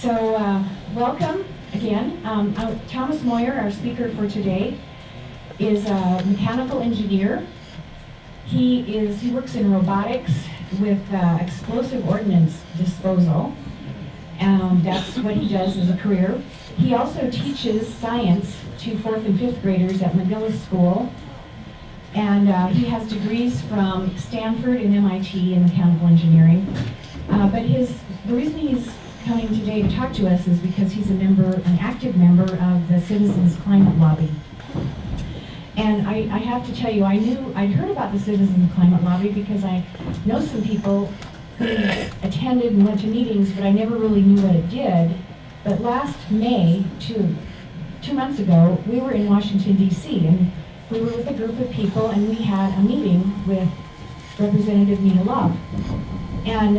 Welcome again. Thomas Moyer, our speaker for today, is a mechanical engineer. He works in robotics with explosive ordnance disposal. That's what he does as a career. He also teaches science to 4th and 5th graders at McGillis School. And he has degrees from Stanford and MIT in mechanical engineering. The reason he's coming today to talk to us is because he's an active member of the Citizens Climate Lobby. And I have to tell you, I'd heard about the Citizens Climate Lobby because I know some people who attended and went to meetings, but I never really knew what it did. But last May, two months ago, we were in Washington, D.C., and we were with a group of people, and we had a meeting with Representative Nina Love. And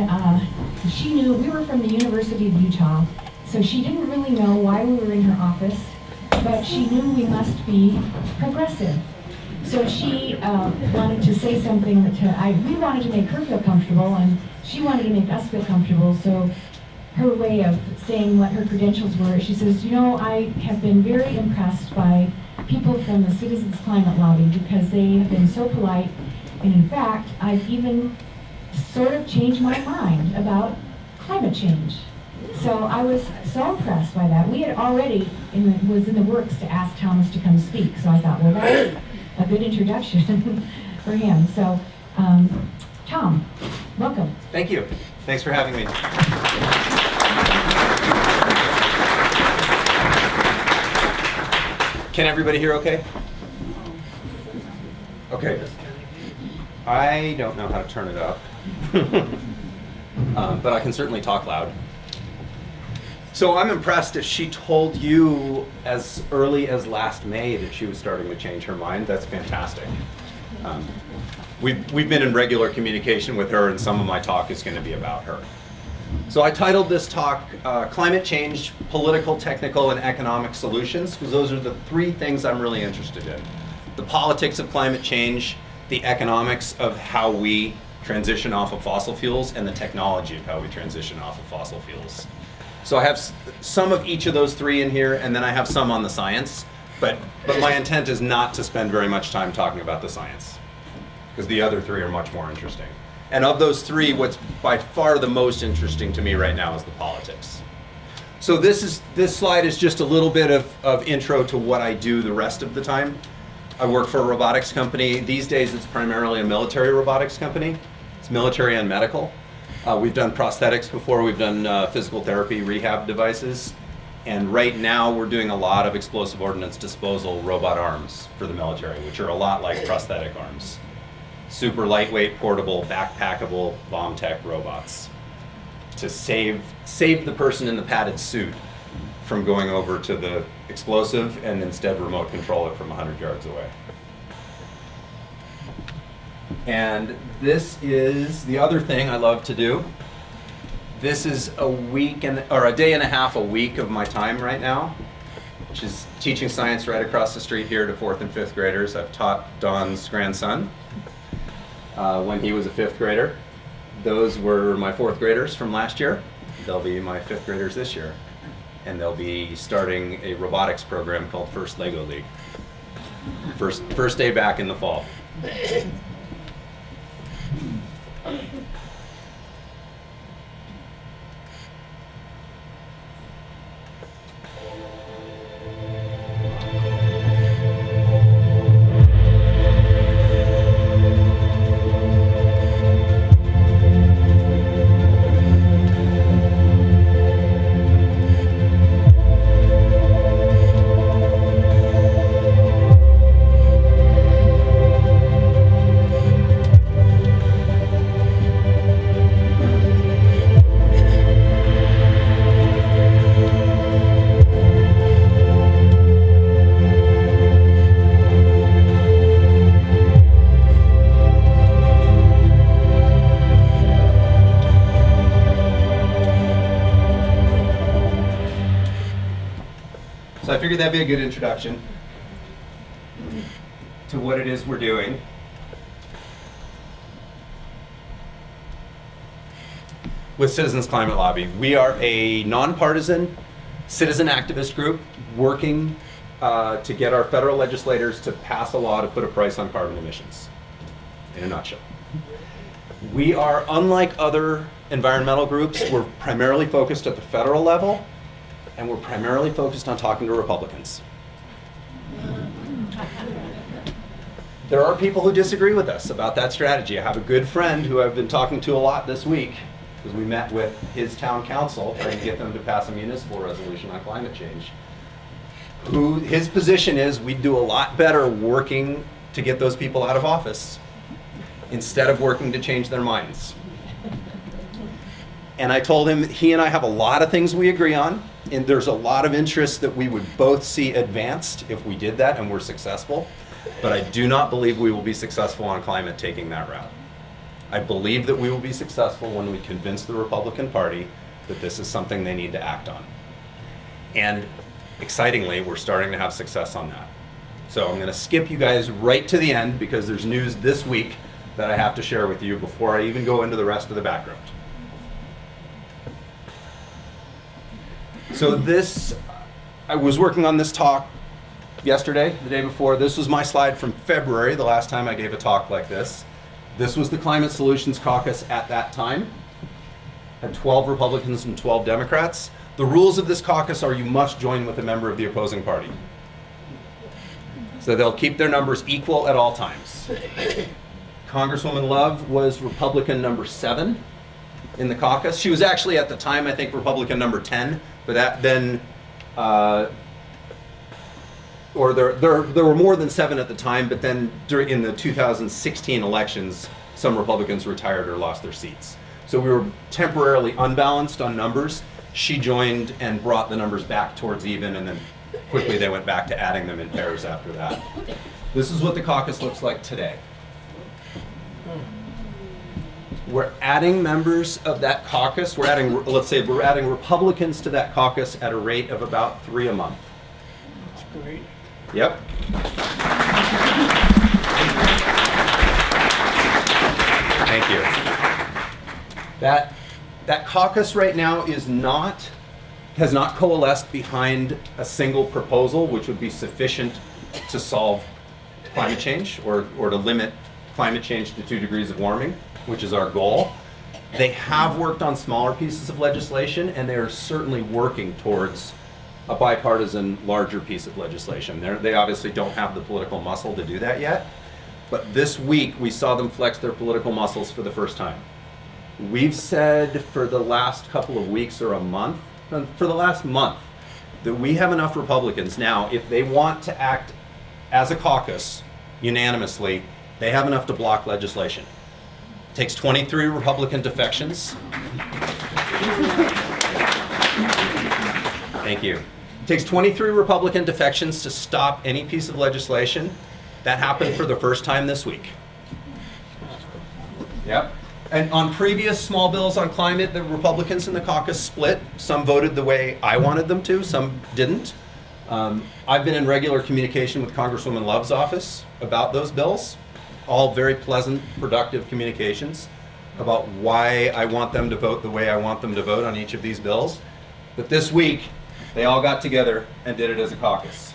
she knew we were from the University of Utah, so she didn't really know why we were in her office, but she knew we must be progressive. So she wanted to say something we wanted to make her feel comfortable, and she wanted to make us feel comfortable. So her way of saying what her credentials were, she says, I have been very impressed by people from the Citizens Climate Lobby because they have been so polite, and in fact, I've even sort of changed my mind about climate change. So I was so impressed by that. We had already was in the works to ask Thomas to come speak, so I thought, well, that's a good introduction for him. So, Tom, welcome. Thank you. Thanks for having me. Can everybody hear okay? Okay. I don't know how to turn it up, but I can certainly talk loud. So I'm impressed if she told you as early as last May that she was starting to change her mind. That's fantastic. We've been in regular communication with her, and some of my talk is going to be about her. So I titled this talk, Climate Change, Political, Technical, and Economic Solutions, because those are the three things I'm really interested in. The politics of climate change, the economics of how we transition off of fossil fuels, and the technology of how we transition off of fossil fuels. So I have some of each of those three in here, and then I have some on the science, but my intent is not to spend very much time talking about the science, because the other three are much more interesting. And of those three, what's by far the most interesting to me right now is the politics. So this slide is just a little bit of intro to what I do the rest of the time. I work for a robotics company. These days it's primarily a military robotics company. It's military and medical. We've done prosthetics before, we've done physical therapy rehab devices. And right now we're doing a lot of explosive ordnance disposal robot arms for the military, which are a lot like prosthetic arms. Super lightweight, portable, backpackable, bomb tech robots to save the person in the padded suit from going over to the explosive and instead remote control it from 100 yards away. And this is the other thing I love to do. This is a day and a half a week of my time right now, which is teaching science right across the street here to 4th and 5th graders. I've taught Don's grandson when he was a 5th grader. Those were my 4th graders from last year. They'll be my 5th graders this year. And they'll be starting a robotics program called First Lego League. First day back in the fall. So I figured that'd be a good introduction to what it is we're doing. with Citizens Climate Lobby. We are a nonpartisan citizen activist group working to get our federal legislators to pass a law to put a price on carbon emissions, in a nutshell. We are, unlike other environmental groups, we're primarily focused at the federal level, and we're primarily focused on talking to Republicans. There are people who disagree with us about that strategy. I have a good friend who I've been talking to a lot this week, because we met with his town council trying to get them to pass a municipal resolution on climate change. His position is we'd do a lot better working to get those people out of office instead of working to change their minds. And I told him he and I have a lot of things we agree on, and there's a lot of interests that we would both see advanced if we did that and were successful. But I do not believe we will be successful on climate taking that route. I believe that we will be successful when we convince the Republican Party that this is something they need to act on. And excitingly, we're starting to have success on that. So I'm going to skip you guys right to the end because there's news this week that I have to share with you before I even go into the rest of the background. So I was working on this talk yesterday, the day before. This was my slide from February, the last time I gave a talk like this. This was the Climate Solutions Caucus at that time. Had 12 Republicans and 12 Democrats. The rules of this caucus are you must join with a member of the opposing party. So they'll keep their numbers equal at all times. Congresswoman Love was Republican number 7 in the caucus. She was actually at the time, I think, Republican number 10, but that then, or there were more than 7 at the time, but then in the 2016 elections, some Republicans retired or lost their seats. So we were temporarily unbalanced on numbers. She joined and brought the numbers back towards even, and then quickly they went back to adding them in pairs after that. This is what the caucus looks like today. We're adding members of that caucus. Let's say we're adding Republicans to that caucus at a rate of about 3 a month. That's great. Yep. Thank you. That caucus right now has not coalesced behind a single proposal which would be sufficient to solve climate change or to limit climate change to 2 degrees of warming, which is our goal. They have worked on smaller pieces of legislation, and they are certainly working towards a bipartisan, larger piece of legislation. They obviously don't have the political muscle to do that yet, but this week we saw them flex their political muscles for the first time. We've said for the last couple of weeks or for the last month, that we have enough Republicans now, if they want to act as a caucus unanimously, they have enough to block legislation. It takes 23 Republican defections. Thank you. It takes 23 Republican defections to stop any piece of legislation. That happened for the first time this week. Yep. And on previous small bills on climate, the Republicans in the caucus split. Some voted the way I wanted them to, some didn't. I've been in regular communication with Congresswoman Love's office about those bills. All very pleasant, productive communications about why I want them to vote the way I want them to vote on each of these bills. But this week, they all got together and did it as a caucus.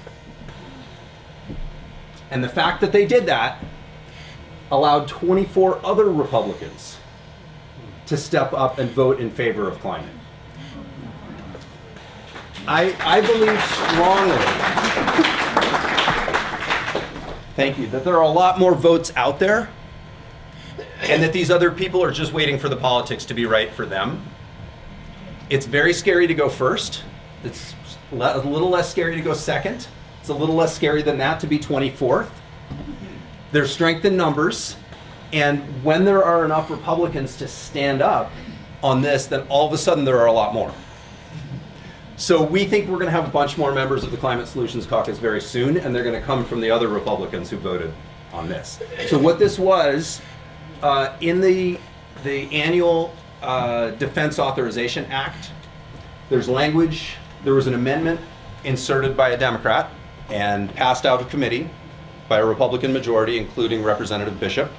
And the fact that they did that allowed 24 other Republicans to step up and vote in favor of climate. I believe strongly, thank you, that there are a lot more votes out there, and that these other people are just waiting for the politics to be right for them. It's very scary to go first. It's a little less scary to go second. It's a little less scary than that to be 24th. There's strength in numbers, and when there are enough Republicans to stand up on this, then all of a sudden there are a lot more. So we think we're going to have a bunch more members of the Climate Solutions Caucus very soon, and they're going to come from the other Republicans who voted on this. So what this was, in the annual Defense Authorization Act, there's language, there was an amendment inserted by a Democrat and passed out of committee by a Republican majority, including Representative Bishop,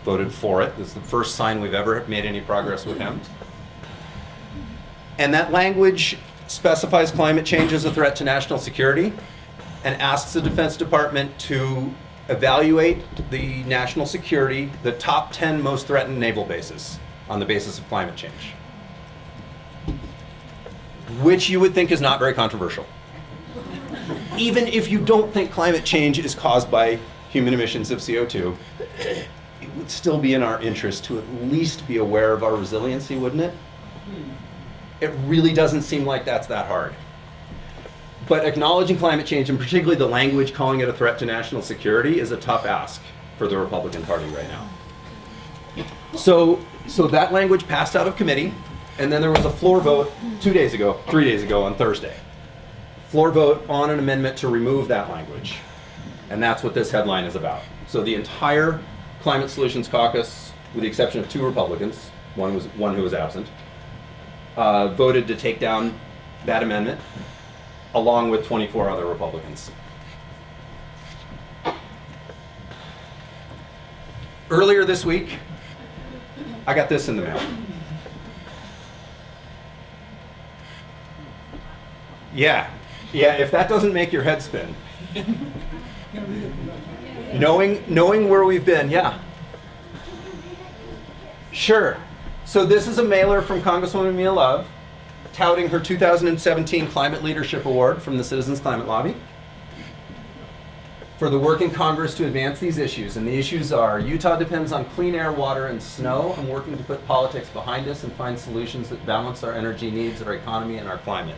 voted for it. This is the first sign we've ever made any progress with him. And that language specifies climate change as a threat to national security and asks the Defense Department to evaluate the national security, the top 10 most threatened naval bases on the basis of climate change. Which you would think is not very controversial. Even if you don't think climate change is caused by human emissions of CO2, it would still be in our interest to at least be aware of our resiliency, wouldn't it? It really doesn't seem like that's that hard. But acknowledging climate change, and particularly the language calling it a threat to national security, is a tough ask for the Republican Party right now. So that language passed out of committee, and then there was a floor vote 3 days ago on Thursday. Floor vote on an amendment to remove that language. And that's what this headline is about. So the entire Climate Solutions Caucus, with the exception of 2 Republicans, one who was absent, voted to take down that amendment, along with 24 other Republicans. Earlier this week, I got this in the mail. Yeah, if that doesn't make your head spin. Knowing where we've been, yeah. Sure. So this is a mailer from Congresswoman Mia Love touting her 2017 Climate Leadership Award from the Citizens Climate Lobby for the work in Congress to advance these issues. And the issues are: Utah depends on clean air, water, and snow. I'm working to put politics behind us and find solutions that balance our energy needs, our economy, and our climate.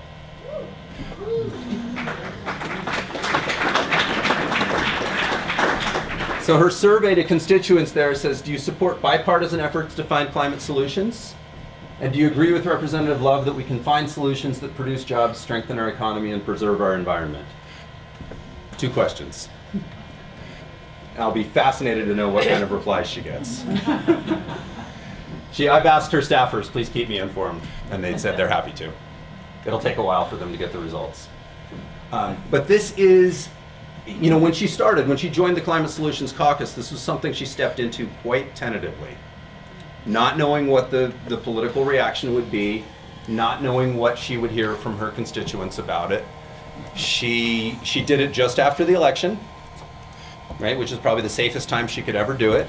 So her survey to constituents there says, do you support bipartisan efforts to find climate solutions? And do you agree with Representative Love that we can find solutions that produce jobs, strengthen our economy, and preserve our environment? 2 questions. I'll be fascinated to know what kind of replies she gets. I've asked her staffers, please keep me informed, and they said they're happy to. It'll take a while for them to get the results. But this is, when she joined the Climate Solutions Caucus, this was something she stepped into quite tentatively. Not knowing what the political reaction would be, not knowing what she would hear from her constituents about it. She did it just after the election, right, which is probably the safest time she could ever do it.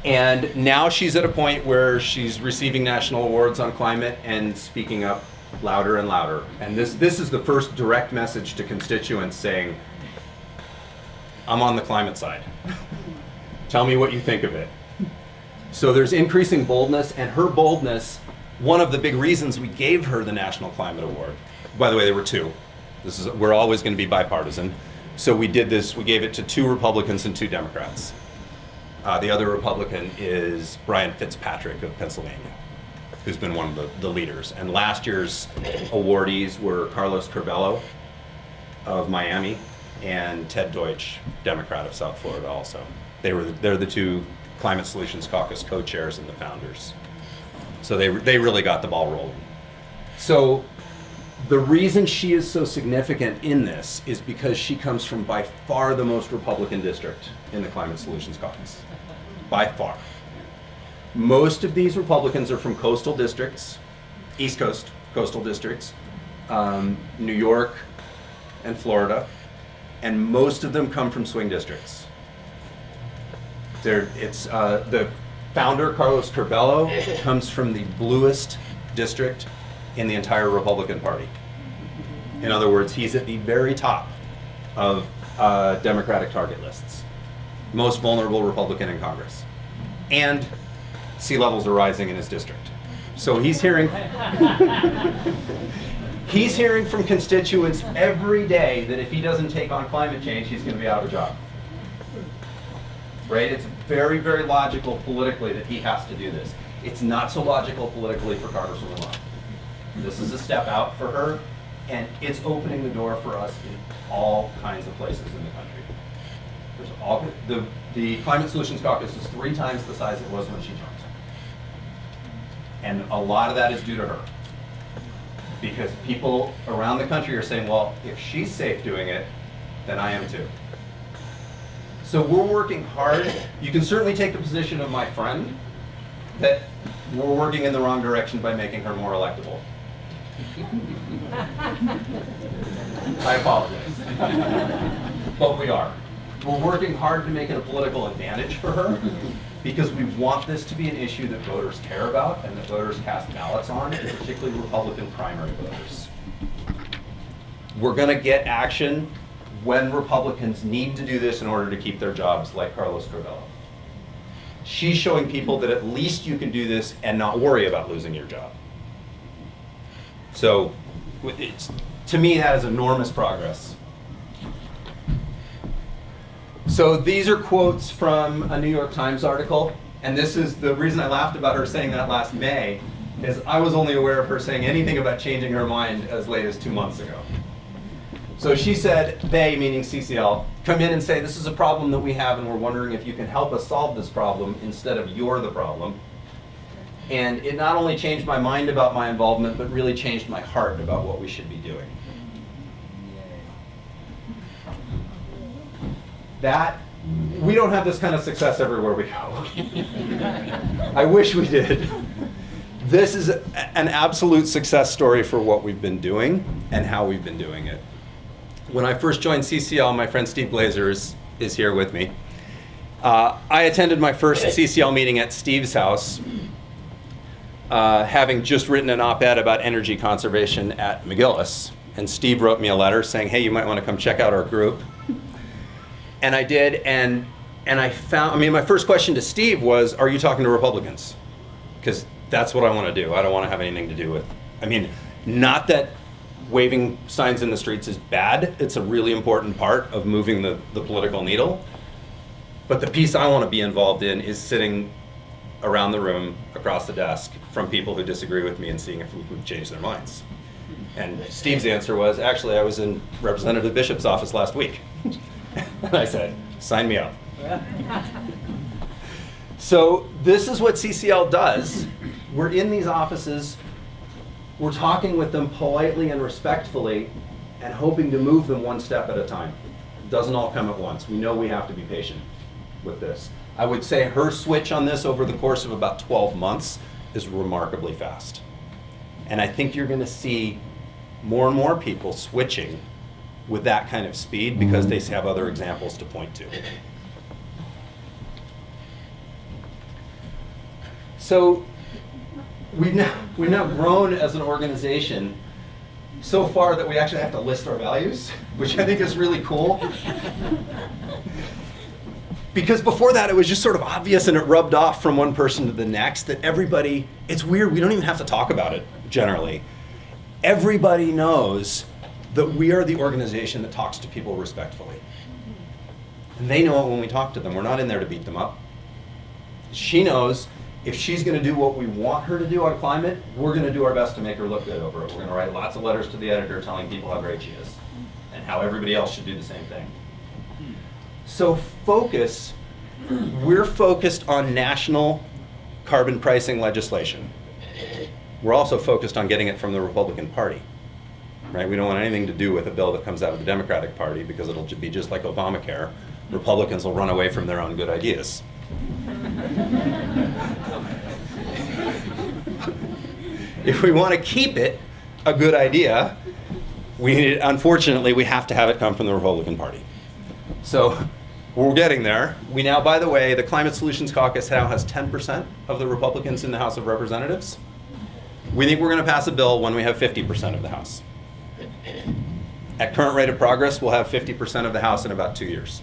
And now she's at a point where she's receiving national awards on climate and speaking up louder and louder. And this is the first direct message to constituents saying, I'm on the climate side. Tell me what you think of it. So there's increasing boldness, and her boldness, one of the big reasons we gave her the National Climate Award. By the way, there were 2. We're always going to be bipartisan. So we gave it to 2 Republicans and 2 Democrats. The other Republican is Brian Fitzpatrick of Pennsylvania, who's been one of the leaders. And last year's awardees were Carlos Curbelo of Miami and Ted Deutsch, Democrat of South Florida also. They're the 2 Climate Solutions Caucus co-chairs and the founders. So they really got the ball rolling. So the reason she is so significant in this is because she comes from by far the most Republican district in the Climate Solutions Caucus. By far. Most of these Republicans are from coastal districts, East Coast coastal districts, New York and Florida, and most of them come from swing districts. The founder, Carlos Curbelo, comes from the bluest district in the entire Republican Party. In other words, he's at the very top of Democratic target lists. Most vulnerable Republican in Congress. And sea levels are rising in his district. So he's hearing from constituents every day that if he doesn't take on climate change, he's going to be out of a job. Right? It's very, very logical politically that he has to do this. It's not so logical politically for Congresswoman Love. This is a step out for her, and it's opening the door for us in all kinds of places in the country. The Climate Solutions Caucus is 3 times the size it was when she joined. And a lot of that is due to her. Because people around the country are saying, well, if she's safe doing it, then I am too. So we're working hard. You can certainly take the position of my friend, that we're working in the wrong direction by making her more electable. I apologize. But we are. We're working hard to make it a political advantage for her because we want this to be an issue that voters care about and that voters cast ballots on, and particularly Republican primary voters. We're going to get action when Republicans need to do this in order to keep their jobs, like Carlos Corvello. She's showing people that at least you can do this and not worry about losing your job. So to me, that is enormous progress. So these are quotes from a New York Times article, and this is the reason I laughed about her saying that last May, is I was only aware of her saying anything about changing her mind as late as 2 months ago. So she said, they, meaning CCL, come in and say, this is a problem that we have and we're wondering if you can help us solve this problem instead of you're the problem. And it not only changed my mind about my involvement, but really changed my heart about what we should be doing. That, we don't have this kind of success everywhere we go. I wish we did. This is an absolute success story for what we've been doing and how we've been doing it. When I first joined CCL, my friend Steve Glazer is here with me. I attended my first CCL meeting at Steve's house, having just written an op-ed about energy conservation at McGillis. And Steve wrote me a letter saying, hey, you might want to come check out our group. And I did, and I found, I mean, my first question to Steve was, are you talking to Republicans? Because that's what I want to do. I don't want to have anything to do with, I mean, not that waving signs in the streets is bad. It's a really important part of moving the political needle. But the piece I want to be involved in is sitting around the room across the desk from people who disagree with me and seeing if we can change their minds. And Steve's answer was, actually, I was in Representative Bishop's office last week. And I said, sign me up. So this is what CCL does. We're in these offices, we're talking with them politely and respectfully and hoping to move them one step at a time. It doesn't all come at once. We know we have to be patient with this. I would say her switch on this over the course of about 12 months is remarkably fast. And I think you're going to see more and more people switching with that kind of speed because they have other examples to point to. So we've now grown as an organization so far that we actually have to list our values, which I think is really cool. Because before that, it was just sort of obvious and it rubbed off from one person to the next that everybody, it's weird, we don't even have to talk about it generally. Everybody knows that we are the organization that talks to people respectfully. And they know it when we talk to them. We're not in there to beat them up. She knows if she's going to do what we want her to do on climate, we're going to do our best to make her look good over it. We're going to write lots of letters to the editor telling people how great she is and how everybody else should do the same thing. So focus, we're focused on national carbon pricing legislation. We're also focused on getting it from the Republican Party. Right? We don't want anything to do with a bill that comes out of the Democratic Party because it'll be just like Obamacare. Republicans will run away from their own good ideas. If we want to keep it a good idea, unfortunately, we have to have it come from the Republican Party. So we're getting there. We now, by the way, the Climate Solutions Caucus now has 10% of the Republicans in the House of Representatives. We think we're going to pass a bill when we have 50% of the House. At current rate of progress, we'll have 50% of the House in about 2 years.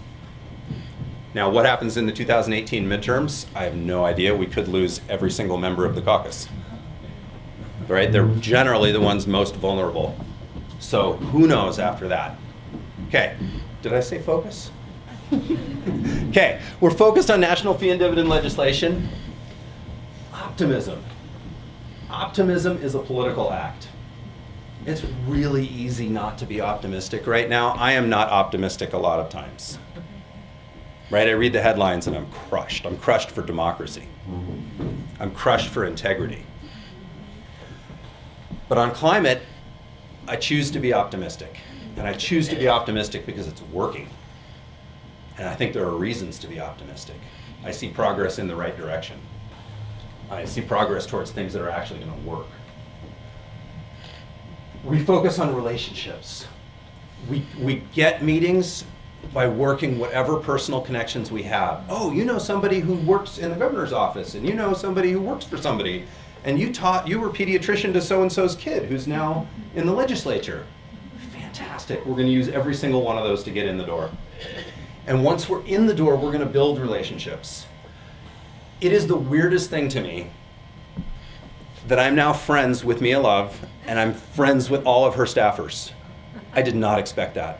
Now, what happens in the 2018 midterms? I have no idea. We could lose every single member of the caucus. Right? They're generally the ones most vulnerable. So who knows after that? Okay, did I say focus? Okay, we're focused on national fee and dividend legislation. Optimism. Optimism is a political act. It's really easy not to be optimistic right now. I am not optimistic a lot of times. Right? I read the headlines and I'm crushed. I'm crushed for democracy. I'm crushed for integrity. But on climate, I choose to be optimistic. And I choose to be optimistic because it's working. And I think there are reasons to be optimistic. I see progress in the right direction. I see progress towards things that are actually going to work. We focus on relationships. We get meetings by working whatever personal connections we have. Oh, you know somebody who works in the governor's office, and you know somebody who works for somebody, and you were pediatrician to so-and-so's kid who's now in the legislature. Fantastic. We're going to use every single one of those to get in the door. And once we're in the door, we're going to build relationships. It is the weirdest thing to me that I'm now friends with Mia Love, and I'm friends with all of her staffers. I did not expect that.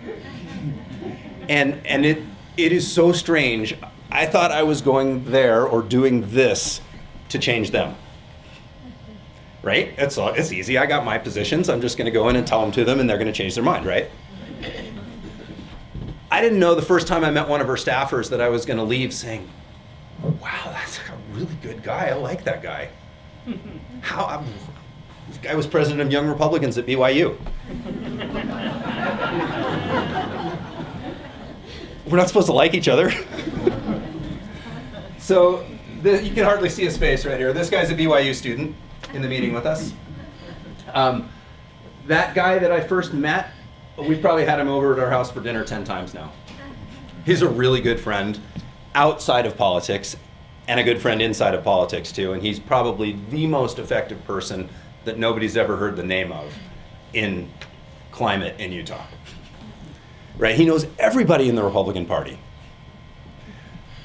And it is so strange. I thought I was going there or doing this to change them. Right? It's easy. I got my positions. I'm just going to go in and tell them to them, and they're going to change their mind, right? I didn't know the first time I met one of her staffers that I was going to leave saying, wow, that's a really good guy. I like that guy. This guy was president of Young Republicans at BYU. We're not supposed to like each other. So you can hardly see his face right here. This guy's a BYU student in the meeting with us. That guy that I first met, we've probably had him over at our house for dinner 10 times now. He's a really good friend outside of politics and a good friend inside of politics too, and he's probably the most effective person that nobody's ever heard the name of in climate in Utah. Right? He knows everybody in the Republican Party.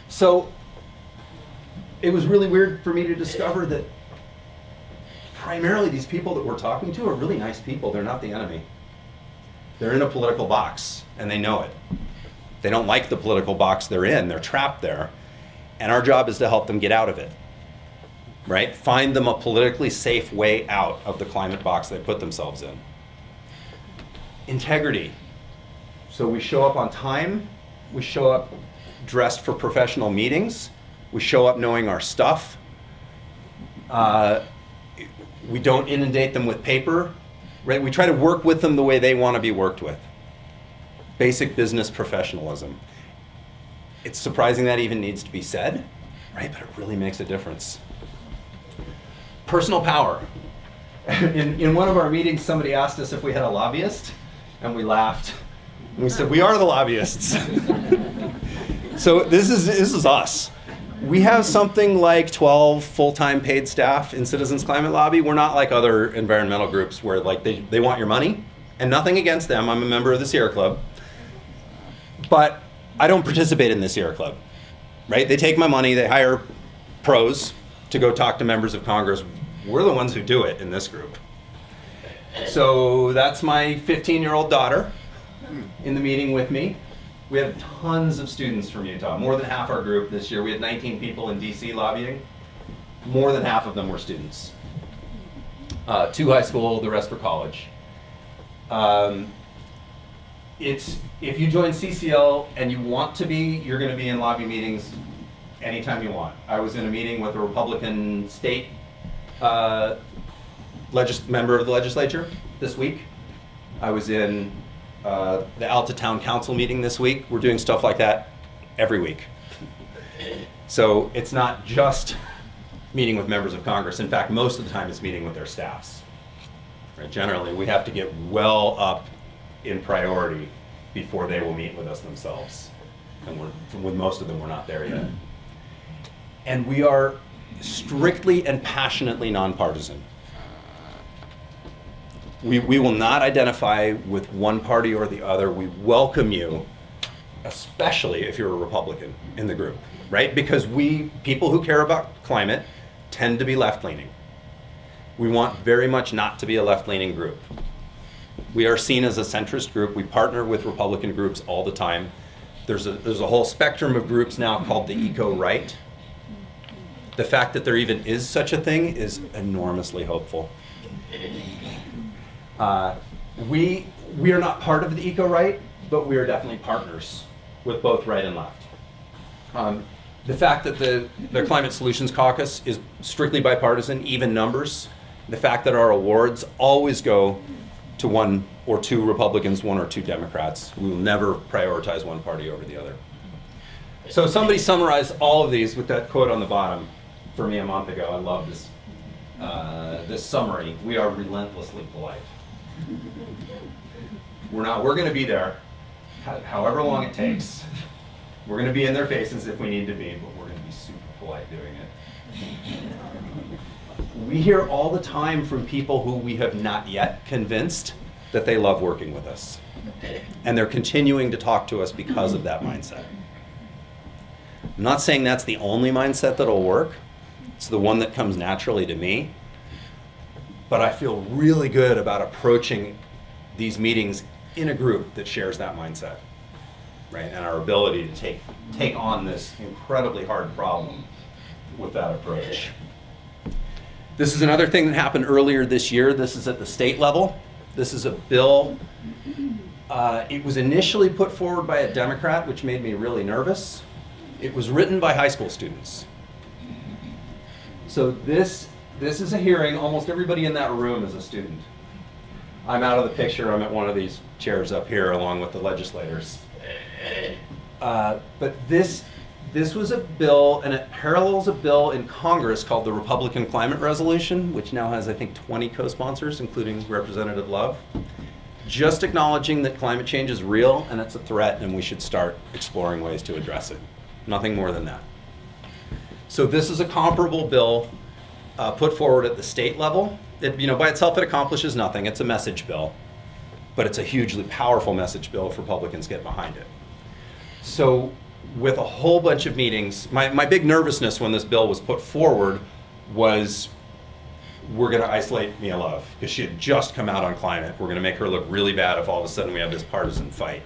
So it was really weird for me to discover that primarily these people that we're talking to are really nice people. They're not the enemy. They're in a political box, and they know it. They don't like the political box they're in. They're trapped there. And our job is to help them get out of it. Right? Find them a politically safe way out of the climate box they put themselves in. Integrity. So we show up on time. We show up dressed for professional meetings. We show up knowing our stuff. We don't inundate them with paper. Right? We try to work with them the way they want to be worked with. Basic business professionalism. It's surprising that even needs to be said, right? But it really makes a difference. Personal power. In one of our meetings, somebody asked us if we had a lobbyist, and we laughed. And we said, we are the lobbyists. So this is us. We have something like 12 full-time paid staff in Citizens Climate Lobby. We're not like other environmental groups where like they want your money, and nothing against them. I'm a member of the Sierra Club. But I don't participate in the Sierra Club, right? They take my money, they hire pros to go talk to members of Congress. We're the ones who do it in this group. So that's my 15-year-old daughter in the meeting with me. We have tons of students from Utah, more than half our group this year. We had 19 people in DC lobbying. More than half of them were students. 2 high school, the rest were college. If you join CCL and you want to be, you're going to be in lobby meetings anytime you want. I was in a meeting with a Republican state member of the legislature this week. I was in the Alta Town Council meeting this week. We're doing stuff like that every week. So it's not just meeting with members of Congress. In fact, most of the time it's meeting with their staffs. Right? Generally, we have to get well up in priority before they will meet with us themselves. And with most of them, we're not there yet. And we are strictly and passionately nonpartisan. We will not identify with one party or the other. We welcome you, especially if you're a Republican in the group, right? Because people who care about climate tend to be left-leaning. We want very much not to be a left-leaning group. We are seen as a centrist group. We partner with Republican groups all the time. There's a whole spectrum of groups now called the eco-right. The fact that there even is such a thing is enormously hopeful. We are not part of the eco-right, but we are definitely partners with both right and left. The fact that the Climate Solutions Caucus is strictly bipartisan, even numbers, the fact that our awards always go to 1 or 2 Republicans, 1 or 2 Democrats. We will never prioritize one party over the other. So somebody summarized all of these with that quote on the bottom. for me a month ago. I love this, this summary. We are relentlessly polite. We're going to be there however long it takes. We're going to be in their faces if we need to be, but we're going to be super polite doing it. We hear all the time from people who we have not yet convinced that they love working with us. And they're continuing to talk to us because of that mindset. I'm not saying that's the only mindset that'll work. It's the one that comes naturally to me. But I feel really good about approaching these meetings in a group that shares that mindset, right? And our ability to take on this incredibly hard problem with that approach. This is another thing that happened earlier this year. This is at the state level. This is a bill. It was initially put forward by a Democrat, which made me really nervous. It was written by high school students. So this is a hearing. Almost everybody in that room is a student. I'm out of the picture. I'm at one of these chairs up here along with the legislators. But this was a bill, and it parallels a bill in Congress called the Republican Climate Resolution, which now has, I think, 20 co-sponsors, including Representative Love. Just acknowledging that climate change is real and it's a threat, and we should start exploring ways to address it. Nothing more than that. So this is a comparable bill put forward at the state level. By itself, it accomplishes nothing. It's a message bill, but it's a hugely powerful message bill if Republicans get behind it. So with a whole bunch of meetings, my big nervousness when this bill was put forward was we're going to isolate Mia Love because she had just come out on climate. We're going to make her look really bad if all of a sudden we have this partisan fight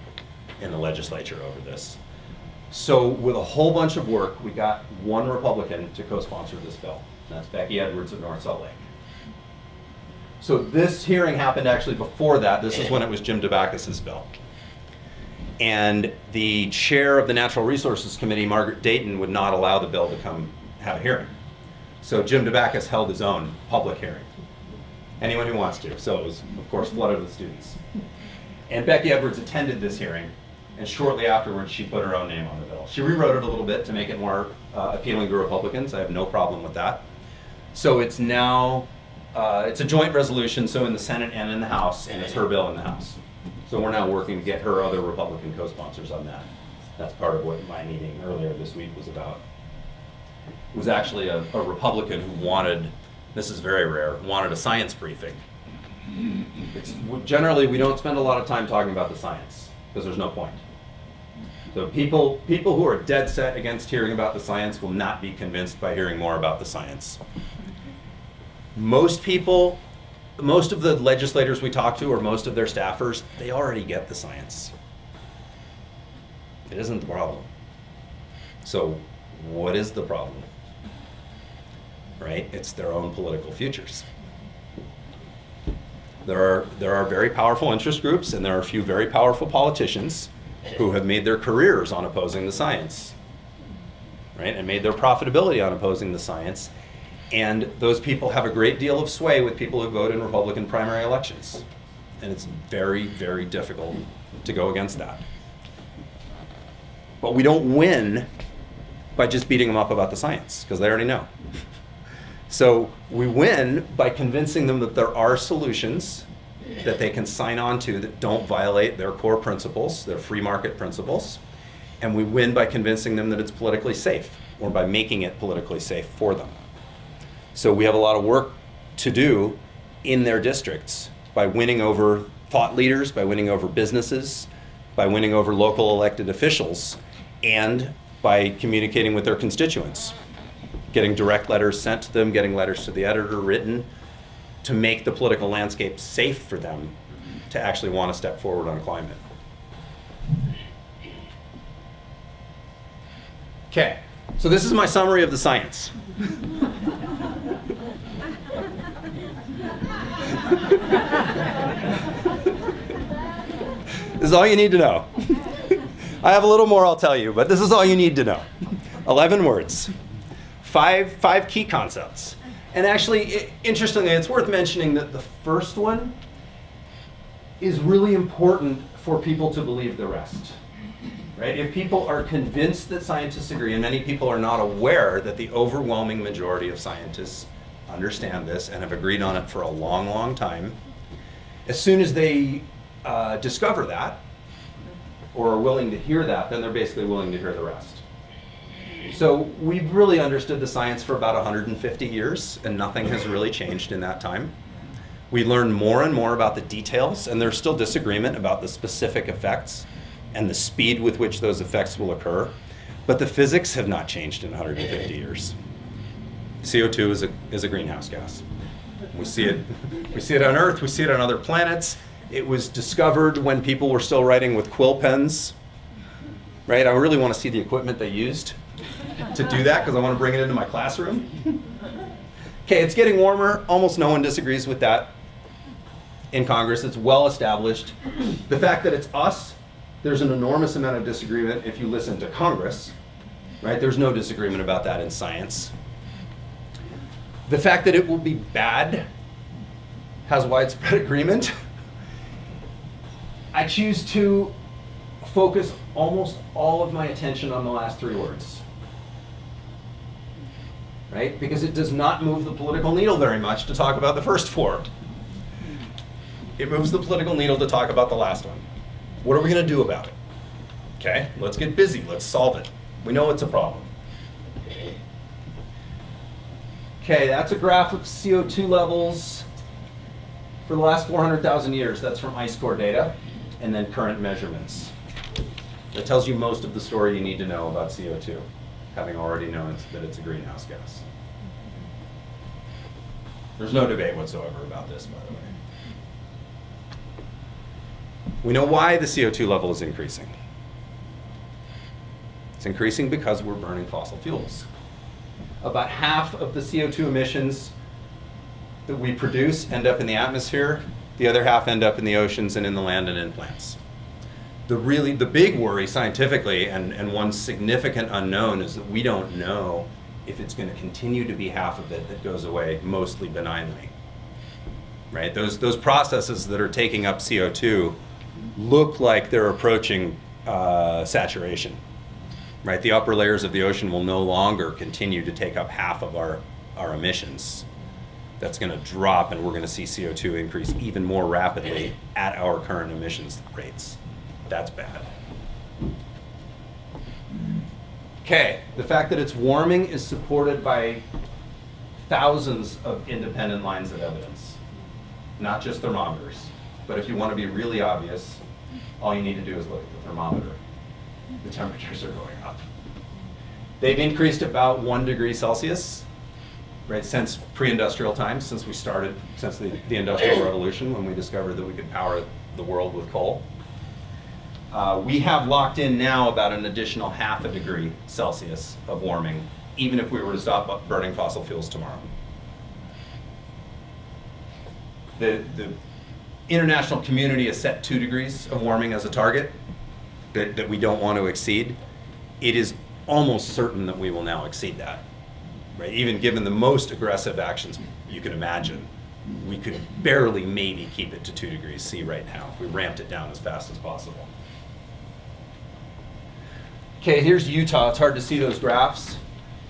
in the legislature over this. So with a whole bunch of work, we got one Republican to co-sponsor this bill. That's Becky Edwards of North Salt Lake. So this hearing happened actually before that. This is when it was Jim Debakis' bill. And the chair of the Natural Resources Committee, Margaret Dayton, would not allow the bill to come have a hearing. So Jim Debakis held his own public hearing. Anyone who wants to. So it was, of course, flooded with students. And Becky Edwards attended this hearing, and shortly afterwards she put her own name on the bill. She rewrote it a little bit to make it more appealing to Republicans. I have no problem with that. So it's now, it's a joint resolution, so in the Senate and in the House, and it's her bill in the House. So we're now working to get her other Republican co-sponsors on that. That's part of what my meeting earlier this week was about. It was actually a Republican who wanted, this is very rare, wanted a science briefing. Generally, we don't spend a lot of time talking about the science, because there's no point. So people who are dead set against hearing about the science will not be convinced by hearing more about the science. Most of the legislators we talk to, or most of their staffers, they already get the science. It isn't the problem. So what is the problem? Right? It's their own political futures. There are very powerful interest groups, and there are a few very powerful politicians who have made their careers on opposing the science, right? And made their profitability on opposing the science. And those people have a great deal of sway with people who vote in Republican primary elections. And it's very, very difficult to go against that. But we don't win by just beating them up about the science, because they already know. So we win by convincing them that there are solutions that they can sign on to that don't violate their core principles, their free market principles. And we win by convincing them that it's politically safe, or by making it politically safe for them. So we have a lot of work to do in their districts by winning over thought leaders, by winning over businesses, by winning over local elected officials, and by communicating with their constituents. Getting direct letters sent to them, getting letters to the editor written to make the political landscape safe for them to actually want to step forward on climate. Okay, so this is my summary of the science. This is all you need to know. I have a little more I'll tell you, but this is all you need to know. 11 words. Five key concepts. And actually, interestingly, it's worth mentioning that the first one is really important for people to believe the rest. right? If people are convinced that scientists agree, and many people are not aware that the overwhelming majority of scientists understand this and have agreed on it for a long, long time, as soon as they discover that, or are willing to hear that, then they're basically willing to hear the rest. So we've really understood the science for about 150 years, and nothing has really changed in that time. We learn more and more about the details, and there's still disagreement about the specific effects and the speed with which those effects will occur, but the physics have not changed in 150 years. CO2 is a greenhouse gas. We see it on Earth, we see it on other planets. It was discovered when people were still writing with quill pens, right? I really want to see the equipment they used to do that because I want to bring it into my classroom. Okay, it's getting warmer. Almost no one disagrees with that in Congress. It's well established. The fact that it's us, there's an enormous amount of disagreement if you listen to Congress, right? There's no disagreement about that in science. The fact that it will be bad has widespread agreement. I choose to focus almost all of my attention on the last three words, right? Because it does not move the political needle very much to talk about the first four. It moves the political needle to talk about the last one. What are we going to do about it? Okay, let's get busy. Let's solve it. We know it's a problem. Okay, that's a graph of CO2 levels for the last 400,000 years. That's from ice core data, and then current measurements. That tells you most of the story you need to know about CO2, having already known that it's a greenhouse gas. There's no debate whatsoever about this, by the way. We know why the CO2 level is increasing. It's increasing because we're burning fossil fuels. About half of the CO2 emissions that we produce end up in the atmosphere. The other half end up in the oceans and in the land and in plants. The big worry scientifically, and one significant unknown, is that we don't know if it's going to continue to be half of it that goes away mostly benignly. Right? Those processes that are taking up CO2 look like they're approaching saturation. Right? The upper layers of the ocean will no longer continue to take up half of our emissions. That's going to drop, and we're going to see CO2 increase even more rapidly at our current emissions rates. That's bad. Okay, the fact that it's warming is supported by thousands of independent lines of evidence, not just thermometers. But if you want to be really obvious, all you need to do is look at the thermometer. The temperatures are going up. They've increased about 1 degree Celsius, right, since pre-industrial times, since the Industrial Revolution, when we discovered that we could power the world with coal. We have locked in now about an additional 0.5 degree Celsius of warming, even if we were to stop burning fossil fuels tomorrow. The international community has set 2 degrees of warming as a target that we don't want to exceed. It is almost certain that we will now exceed that. Right? Even given the most aggressive actions you can imagine, we could barely maybe keep it to 2 degrees C right now if we ramped it down as fast as possible. Okay, here's Utah. It's hard to see those graphs.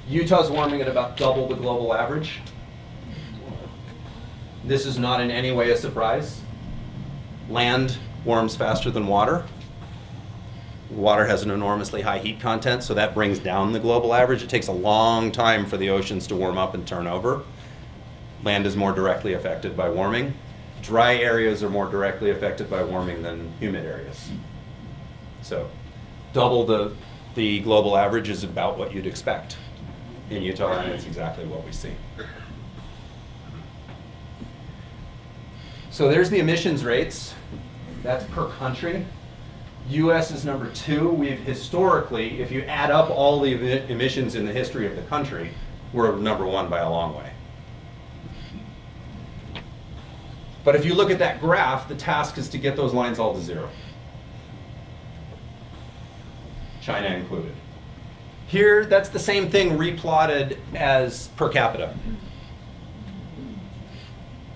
Utah's warming at about double the global average. This is not in any way a surprise. Land warms faster than water. Water has an enormously high heat content, so that brings down the global average. It takes a long time for the oceans to warm up and turn over. Land is more directly affected by warming. Dry areas are more directly affected by warming than humid areas. So double the global average is about what you'd expect in Utah, and it's exactly what we see. So there's the emissions rates. That's per country. US is number 2. We've historically, if you add up all the emissions in the history of the country, we're number 1 by a long way. But if you look at that graph, the task is to get those lines all to 0. China included. Here, that's the same thing replotted as per capita,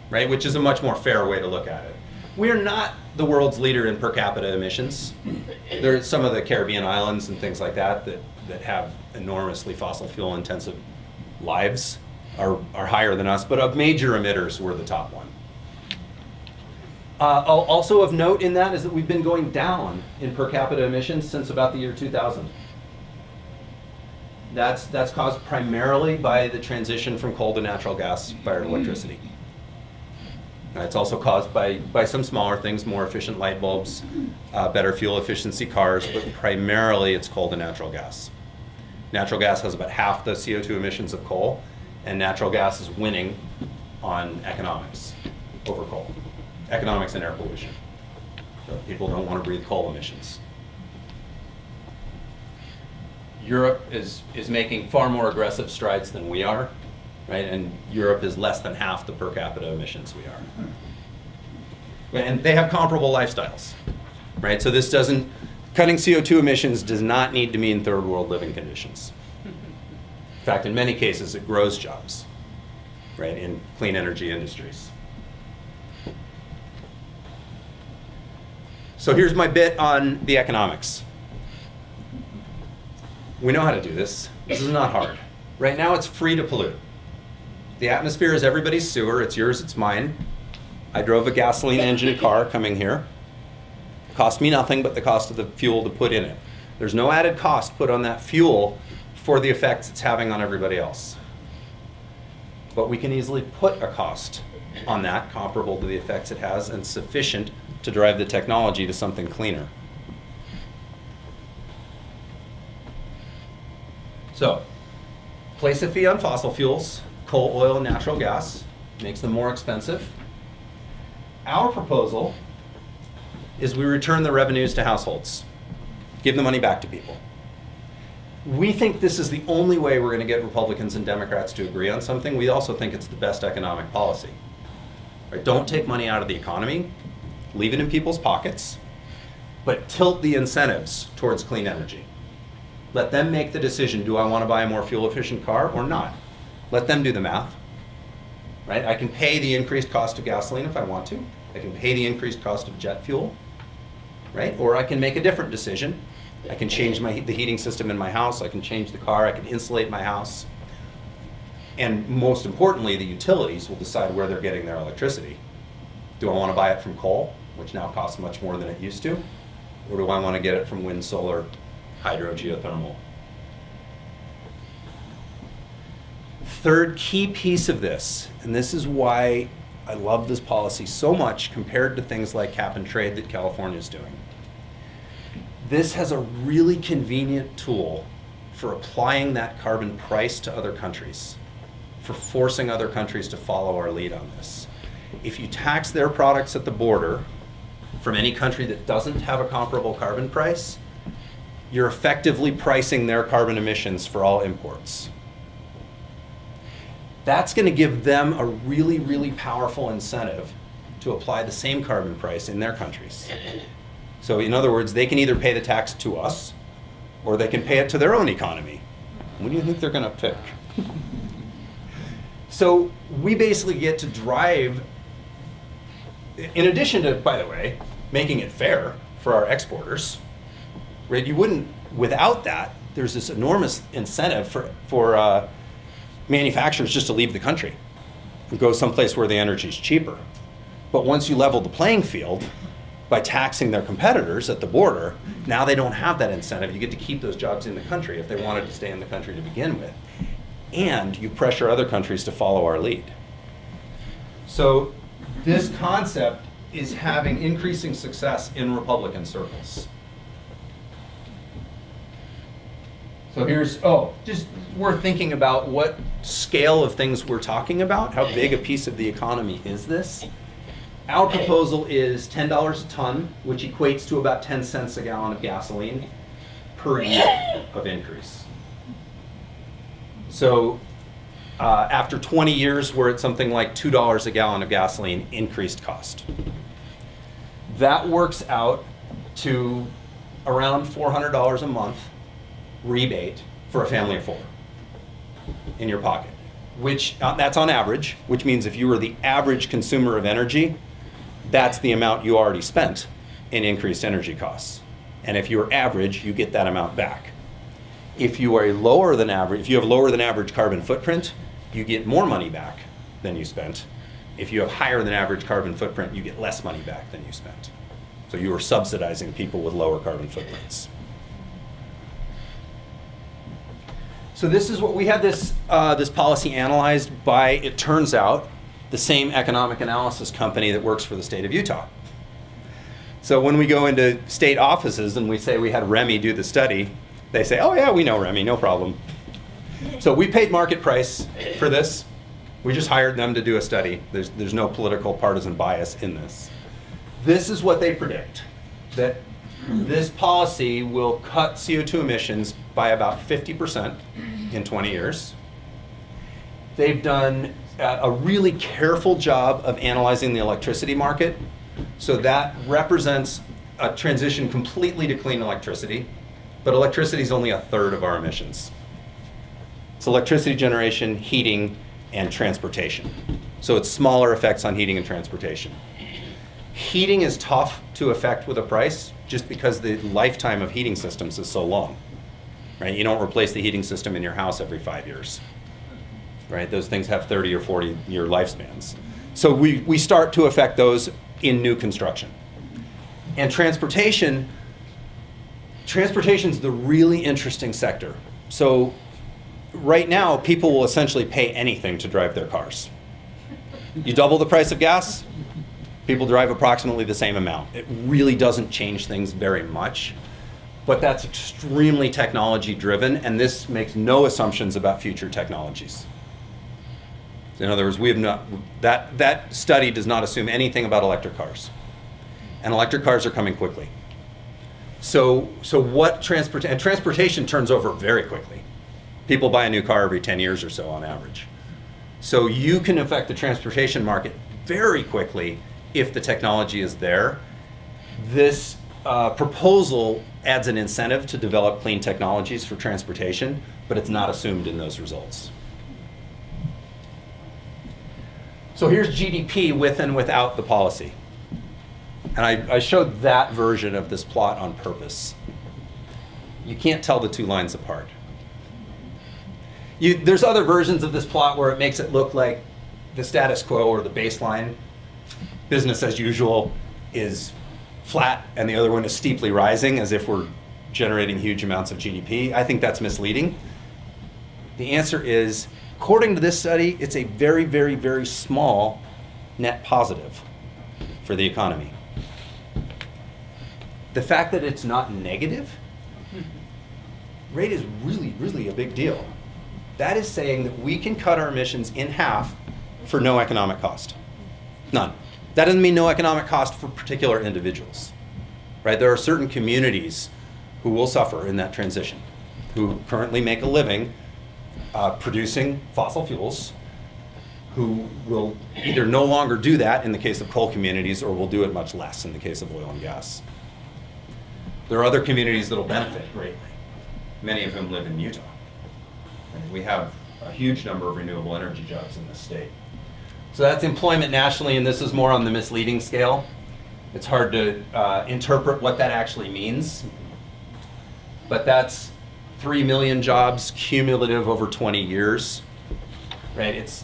right? Which is a much more fair way to look at it. We're not the world's leader in per capita emissions. There are some of the Caribbean islands and things like that that have enormously fossil fuel intensive lives are higher than us, but of major emitters, we're the top one. Also of note in that is that we've been going down in per capita emissions since about the year 2000. That's caused primarily by the transition from coal to natural gas fired electricity. It's also caused by some smaller things, more efficient light bulbs, better fuel efficiency cars, but primarily it's coal to natural gas. Natural gas has about half the CO2 emissions of coal, and natural gas is winning on economics over coal. Economics and air pollution. So people don't want to breathe coal emissions. Europe is making far more aggressive strides than we are, right? And Europe is less than half the per capita emissions we are. And they have comparable lifestyles, right? So this doesn't, cutting CO2 emissions does not need to mean third world living conditions. In fact, in many cases, it grows jobs, right, in clean energy industries. So here's my bit on the economics. We know how to do this. This is not hard. Right now, it's free to pollute. The atmosphere is everybody's sewer. It's yours, it's mine. I drove a gasoline engine car coming here. It cost me nothing but the cost of the fuel to put in it. There's no added cost put on that fuel for the effects it's having on everybody else. But we can easily put a cost on that comparable to the effects it has and sufficient to drive the technology to something cleaner. So, place a fee on fossil fuels, coal, oil, and natural gas, makes them more expensive. Our proposal is we return the revenues to households, give the money back to people. We think this is the only way we're going to get Republicans and Democrats to agree on something. We also think it's the best economic policy. Right? Don't take money out of the economy, leave it in people's pockets, but tilt the incentives towards clean energy. Let them make the decision, do I want to buy a more fuel-efficient car or not? Let them do the math. Right? I can pay the increased cost of gasoline if I want to. I can pay the increased cost of jet fuel. Right? Or I can make a different decision. I can change the heating system in my house. I can change the car. I can insulate my house. And most importantly, the utilities will decide where they're getting their electricity. Do I want to buy it from coal, which now costs much more than it used to? Or do I want to get it from wind, solar, hydro, geothermal? Third key piece of this, and this is why I love this policy so much compared to things like cap and trade that California is doing. This has a really convenient tool for applying that carbon price to other countries, for forcing other countries to follow our lead on this. If you tax their products at the border from any country that doesn't have a comparable carbon price, you're effectively pricing their carbon emissions for all imports. That's going to give them a really, really powerful incentive to apply the same carbon price in their countries. So in other words, they can either pay the tax to us, or they can pay it to their own economy. What do you think they're going to pick? So we basically get to drive, in addition to, by the way, making it fair for our exporters, right? You wouldn't, without that, there's this enormous incentive for manufacturers just to leave the country and go someplace where the energy is cheaper. But once you level the playing field by taxing their competitors at the border, now they don't have that incentive. You get to keep those jobs in the country if they wanted to stay in the country to begin with. And you pressure other countries to follow our lead. So this concept is having increasing success in Republican circles. So here's, just worth thinking about what scale of things we're talking about. How big a piece of the economy is this? Our proposal is $10 a ton, which equates to about 10 cents a gallon of gasoline per year of increase. So after 20 years, we're at something like $2 a gallon of gasoline increased cost. That works out to around $400 a month rebate for a family of 4 in your pocket, which that's on average, which means if you were the average consumer of energy, that's the amount you already spent in increased energy costs. And if you're average, you get that amount back. If you are lower than average, if you have lower than average carbon footprint, you get more money back than you spent. If you have higher than average carbon footprint, you get less money back than you spent. So you are subsidizing people with lower carbon footprints. So this is what we had this policy analyzed by, it turns out, the same economic analysis company that works for the state of Utah. So when we go into state offices and we say we had REMI do the study, they say, oh yeah, we know REMI, no problem. So we paid market price for this. We just hired them to do a study. There's no political partisan bias in this. This is what they predict, that this policy will cut CO2 emissions by about 50% in 20 years. They've done a really careful job of analyzing the electricity market. So that represents a transition completely to clean electricity, but electricity is only a third of our emissions. It's electricity generation, heating, and transportation. So it's smaller effects on heating and transportation. Heating is tough to affect with a price just because the lifetime of heating systems is so long, right? You don't replace the heating system in your house every 5 years, right? Those things have 30 or 40 year lifespans. So we start to affect those in new construction. And transportation's the really interesting sector. So right now, people will essentially pay anything to drive their cars. You double the price of gas, people drive approximately the same amount. It really doesn't change things very much, but that's extremely technology driven, and this makes no assumptions about future technologies. In other words, we have not, that study does not assume anything about electric cars. And electric cars are coming quickly. So what transportation turns over very quickly. People buy a new car every 10 years or so on average. So you can affect the transportation market very quickly if the technology is there. This proposal adds an incentive to develop clean technologies for transportation, but it's not assumed in those results. So here's GDP with and without the policy. And I showed that version of this plot on purpose. You can't tell the two lines apart. There's other versions of this plot where it makes it look like the status quo or the baseline, business as usual, is flat and the other one is steeply rising as if we're generating huge amounts of GDP. I think that's misleading. The answer is, according to this study, it's a very, very, very small net positive for the economy. The fact that it's not negative rate is really, really a big deal. That is saying that we can cut our emissions in half for no economic cost. None. That doesn't mean no economic cost for particular individuals, right? There are certain communities who will suffer in that transition, who currently make a living producing fossil fuels, who will either no longer do that in the case of coal communities or will do it much less in the case of oil and gas. There are other communities that will benefit greatly, many of whom live in Utah. And we have a huge number of renewable energy jobs in this state. So that's employment nationally, and this is more on the misleading scale. It's hard to interpret what that actually means. But that's 3 million jobs cumulative over 20 years, right? It's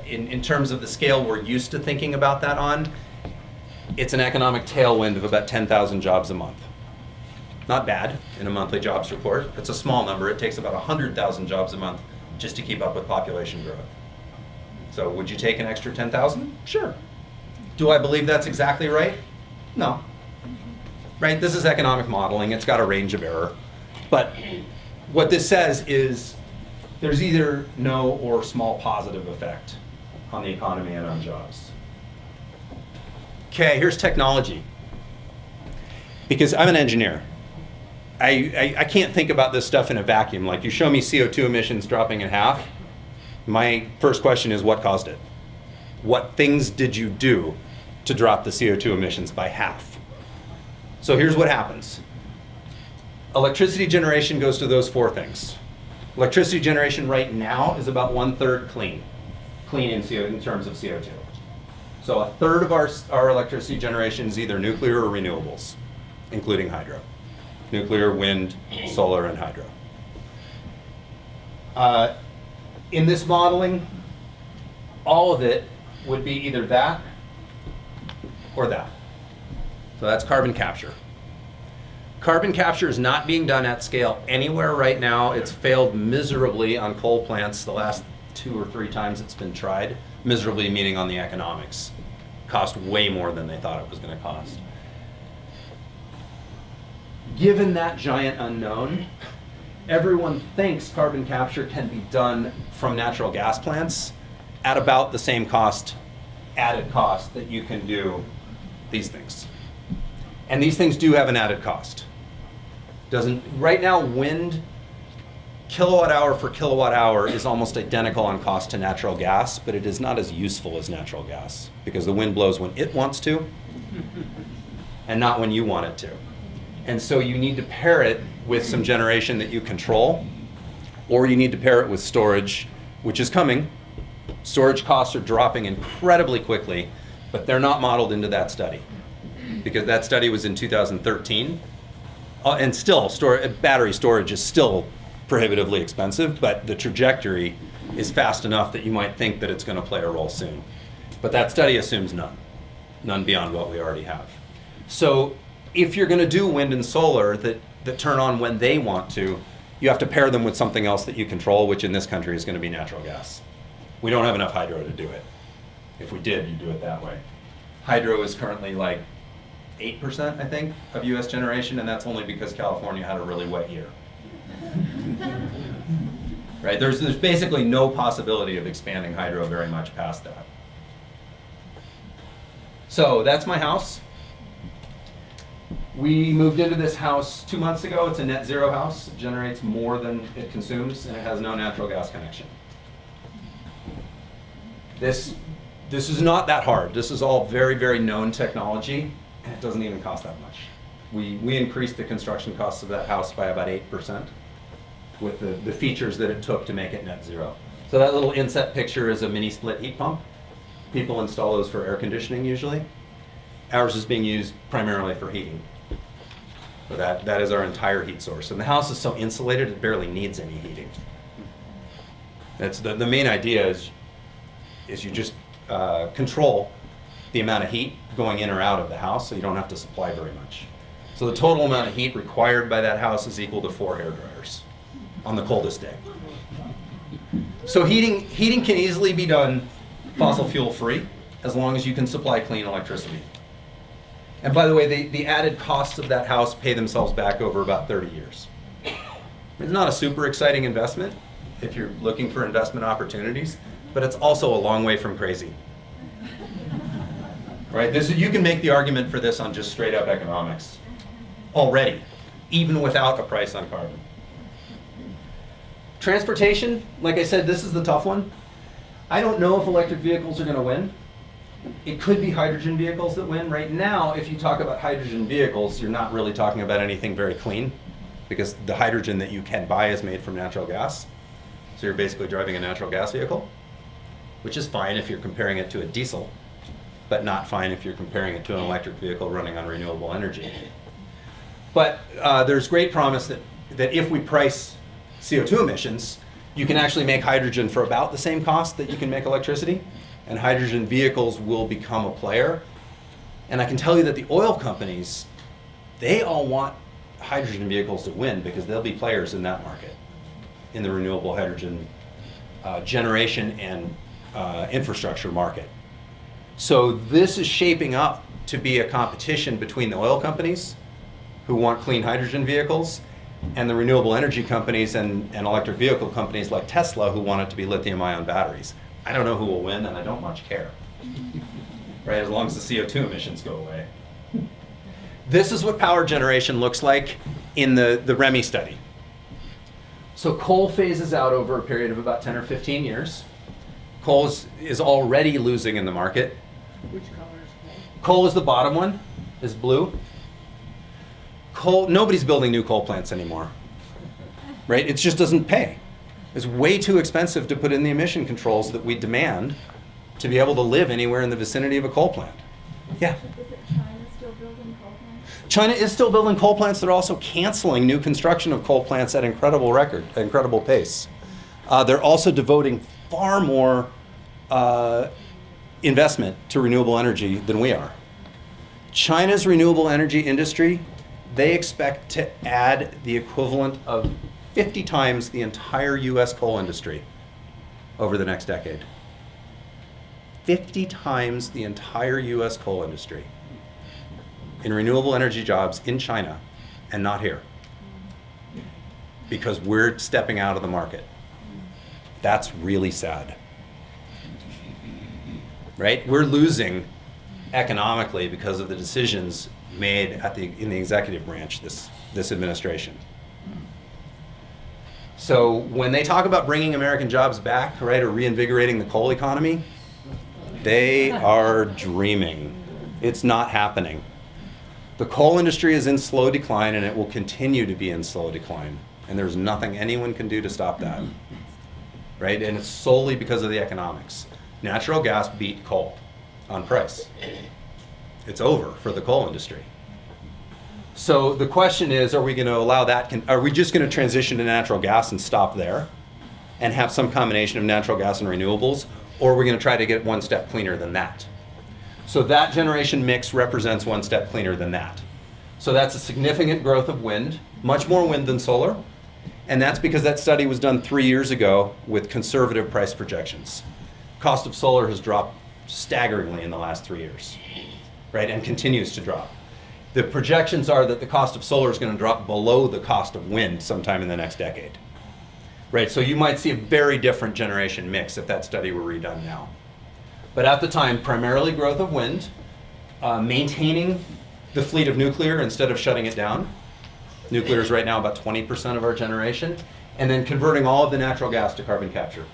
in terms of the scale we're used to thinking about that on, it's an economic tailwind of about 10,000 jobs a month. Not bad in a monthly jobs report. It's a small number. It takes about 100,000 jobs a month just to keep up with population growth. So would you take an extra 10,000? Sure. Do I believe that's exactly right? No. Right? This is economic modeling. It's got a range of error. But what this says is there's either no or small positive effect on the economy and on jobs. Okay, here's technology. Because I'm an engineer. I can't think about this stuff in a vacuum. Like, you show me CO2 emissions dropping in half, my first question is, what caused it? What things did you do to drop the CO2 emissions by half? So here's what happens. Electricity generation goes to those four things. Electricity generation right now is about 1/3 clean in terms of CO2. So a third of our electricity generation is either nuclear or renewables, including hydro. Nuclear, wind, solar, and hydro. In this modeling, all of it would be either that or that. So that's carbon capture. Carbon capture is not being done at scale anywhere right now. It's failed miserably on coal plants the last 2 or 3 times it's been tried. Miserably meaning on the economics. Cost way more than they thought it was going to cost. Given that giant unknown, everyone thinks carbon capture can be done from natural gas plants at about the same cost, added cost, that you can do these things. And these things do have an added cost. Right now, wind kilowatt hour for kilowatt hour is almost identical on cost to natural gas, but it is not as useful as natural gas because the wind blows when it wants to and not when you want it to. And so you need to pair it with some generation that you control, or you need to pair it with storage, which is coming. Storage costs are dropping incredibly quickly, but they're not modeled into that study because that study was in 2013. And still, battery storage is still prohibitively expensive, but the trajectory is fast enough that you might think that it's going to play a role soon. But that study assumes none beyond what we already have. So if you're going to do wind and solar that turn on when they want to, you have to pair them with something else that you control, which in this country is going to be natural gas. We don't have enough hydro to do it. If we did, you'd do it that way. Hydro is currently like 8%, I think, of US generation, and that's only because California had a really wet year. Right? There's basically no possibility of expanding hydro very much past that. So that's my house. We moved into this house 2 months ago. It's a net zero house. It generates more than it consumes, and it has no natural gas connection. This is not that hard. This is all very, very known technology, and it doesn't even cost that much. We increased the construction costs of that house by about 8% with the features that it took to make it net zero. So that little inset picture is a mini split heat pump. People install those for air conditioning usually. Ours is being used primarily for heating. So that is our entire heat source. And the house is so insulated it barely needs any heating. That's the main idea is you just control the amount of heat going in or out of the house so you don't have to supply very much. So the total amount of heat required by that house is equal to 4 hair dryers on the coldest day. So heating can easily be done fossil fuel free as long as you can supply clean electricity. And by the way, the added costs of that house pay themselves back over about 30 years. It's not a super exciting investment if you're looking for investment opportunities, but it's also a long way from crazy. Right? You can make the argument for this on just straight up economics already, even without a price on carbon. Transportation, like I said, this is the tough one. I don't know if electric vehicles are going to win. It could be hydrogen vehicles that win. Right now, if you talk about hydrogen vehicles, you're not really talking about anything very clean because the hydrogen that you can buy is made from natural gas. So you're basically driving a natural gas vehicle, which is fine if you're comparing it to a diesel, but not fine if you're comparing it to an electric vehicle running on renewable energy. But there's great promise that if we price CO2 emissions, you can actually make hydrogen for about the same cost that you can make electricity, and hydrogen vehicles will become a player. And I can tell you that the oil companies, they all want hydrogen vehicles to win because they'll be players in that market, in the renewable hydrogen generation and infrastructure market. So this is shaping up to be a competition between the oil companies who want clean hydrogen vehicles and the renewable energy companies and electric vehicle companies like Tesla who want it to be lithium-ion batteries. I don't know who will win, and I don't much care. Right, as long as the CO2 emissions go away. This is what power generation looks like in the REMI study. So coal phases out over a period of about 10 or 15 years. Coal is already losing in the market. Which color is coal? Coal is the bottom one, is blue. Coal, nobody's building new coal plants anymore, right? It just doesn't pay. It's way too expensive to put in the emission controls that we demand to be able to live anywhere in the vicinity of a coal plant. Yeah. Is it China still building coal plants? China is still building coal plants. They're also canceling new construction of coal plants at incredible pace. They're also devoting far more investment to renewable energy than we are. China's renewable energy industry, they expect to add the equivalent of 50 times the entire US coal industry over the next decade. 50 times the entire US coal industry in renewable energy jobs in China and not here. Because we're stepping out of the market. That's really sad. Right? We're losing economically because of the decisions made in the executive branch this administration. So when they talk about bringing American jobs back, right, or reinvigorating the coal economy, they are dreaming. It's not happening. The coal industry is in slow decline, and it will continue to be in slow decline. And there's nothing anyone can do to stop that, right? And it's solely because of the economics. Natural gas beat coal on price. It's over for the coal industry. So the question is, are we going to allow that? Are we just going to transition to natural gas and stop there and have some combination of natural gas and renewables? Or are we going to try to get one step cleaner than that? So that generation mix represents one step cleaner than that. So that's a significant growth of wind, much more wind than solar. And that's because that study was done 3 years ago with conservative price projections. Cost of solar has dropped staggeringly in the last 3 years, right? And continues to drop. The projections are that the cost of solar is going to drop below the cost of wind sometime in the next decade, right? So you might see a very different generation mix if that study were redone now. But at the time, primarily growth of wind, maintaining the fleet of nuclear instead of shutting it down. Nuclear is right now about 20% of our generation, and then converting all of the natural gas to carbon capture.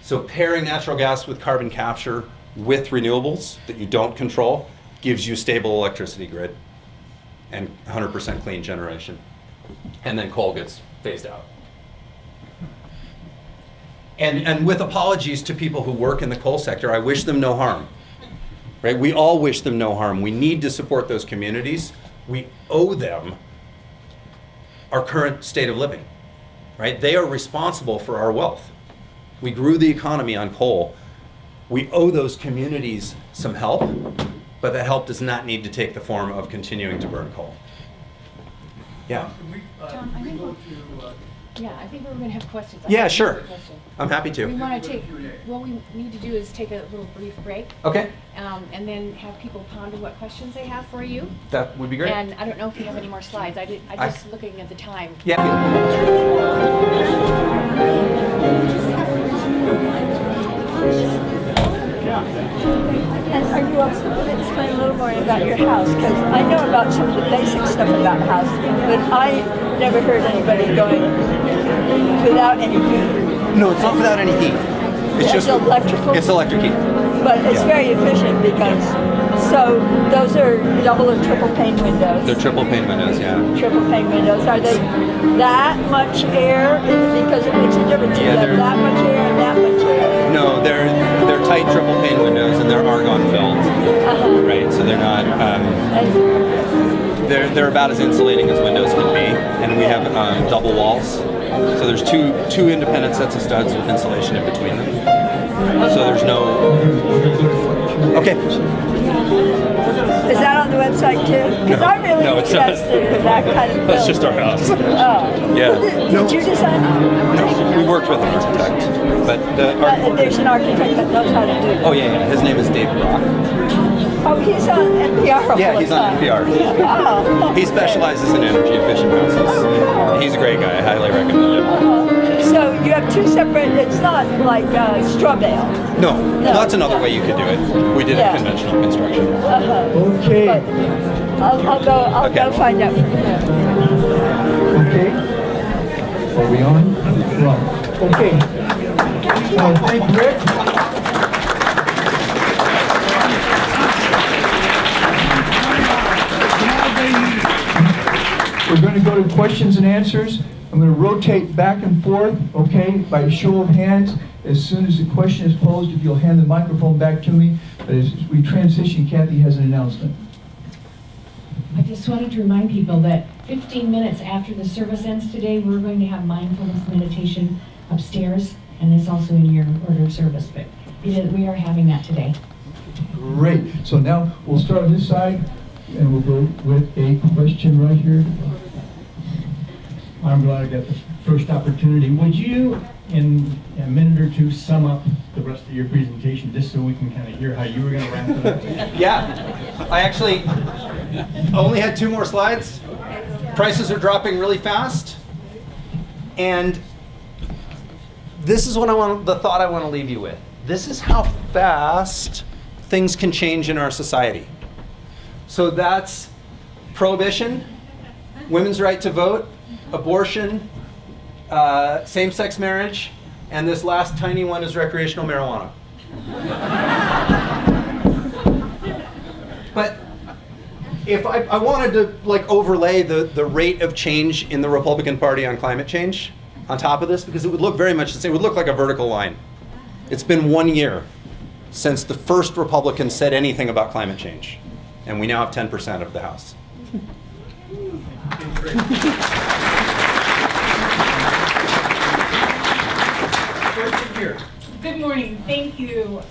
So pairing natural gas with carbon capture with renewables that you don't control gives you stable electricity grid and 100% clean generation. And then coal gets phased out. And with apologies to people who work in the coal sector, I wish them no harm. Right? We all wish them no harm. We need to support those communities. We owe them our current state of living. Right? They are responsible for our wealth. We grew the economy on coal. We owe those communities some help, but that help does not need to take the form of continuing to burn coal. Yeah. Tom, I think I think we're going to have questions. Yeah, sure. I'm happy to. We want to take, what we need to do is take a little brief break. Okay. And then have people ponder what questions they have for you. That would be great. And I don't know if you have any more slides. I just looking at the time. Yeah. And are you also going to explain a little more about your house? Because I know about some of the basic stuff about housing, but I never heard anybody going without any heat. No, it's not without any heat. It's just electrical. It's electric heat. But it's very efficient because, so those are double or triple pane windows. They're triple pane windows, yeah. Triple pane windows. Are they that much air? Because it makes a difference. Yeah, You have they're- that much air and that much air. No, they're tight triple pane windows and they're argon filled, Uh-huh. right? So they're not. And They're about as insulating as windows can be, and we have double walls. So there's two independent sets of studs with insulation in between them. So there's no. Okay. is that on the website too? Because I'm really No, it's not. interested in that kind of That's building. just our house. Oh. Yeah. Did you design it? No, we worked with an architect, but But there's an architect that knows how to do it. oh yeah, his name is Dave Brock. Oh, he's on NPR all Yeah, the he's on time. NPR. Oh, He okay. specializes in energy efficient houses. He's a great guy. I highly recommend him. So you have two separate, it's not like straw bale. No, that's another way you could do it. We did Yeah. it conventional construction. Okay, But I'll Okay. go find out from him. okay. Are we on? Well, okay. Thank you, Rick. We're going to go to questions and answers. I'm going to rotate back and forth, okay, by show of hands. as soon as the question is posed, if you'll hand the microphone back to me. But as we transition, Kathy has an announcement. I just wanted to remind people that 15 minutes after the service ends today, we're going to have mindfulness meditation upstairs, and it's also in your order of service, but we are having that today. Great. So now we'll start on this side, and we'll go with a question right here. I'm glad I got the first opportunity. Would you, in a minute or two, sum up the rest of your presentation, just so we can kind of hear how you were going to wrap it up? Yeah, I actually only had 2 more slides. Prices are dropping really fast, and this is what the thought I want to leave you with. This is how fast things can change in our society. So that's prohibition, women's right to vote, abortion, same-sex marriage, and this last tiny one is recreational marijuana. But if I wanted to overlay the rate of change in the Republican Party on climate change on top of this, because it would look very much the same. It would look like a vertical line. It's been 1 year since the first Republican said anything about climate change, and we now have 10% of the House. Good morning. Thank you,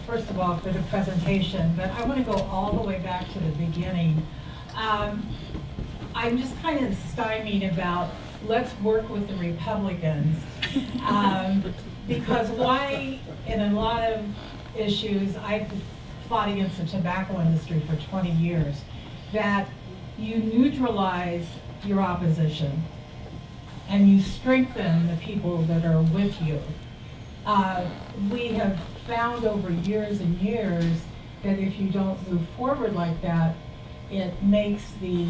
first of all, for the presentation, but I want to go all the way back to the beginning. I'm just kind of stymied about let's work with the Republicans, because why, in a lot of issues, I've fought against the tobacco industry for 20 years, that you neutralize your opposition and you strengthen the people that are with you. We have found over years and years that if you don't move forward like that, it makes the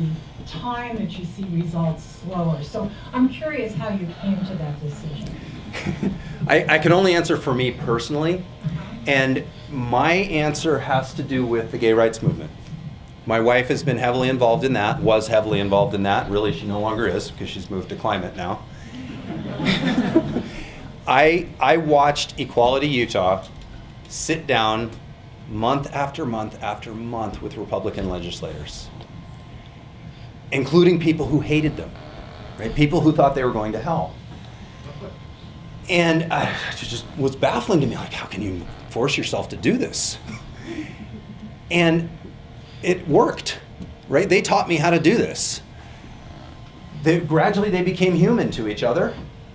time that you see results slower. So I'm curious how you came to that decision. I can only answer for me personally, and my answer has to do with the gay rights movement. My wife has been heavily involved in that, was heavily involved in that. Really, she no longer is because she's moved to climate now. I watched Equality Utah sit down month after month after month with Republican legislators, including people who hated them, right? People who thought they were going to hell. And it just was baffling to me, like, how can you force yourself to do this? And it worked, right? They taught me how to do this. Gradually they became human to each other,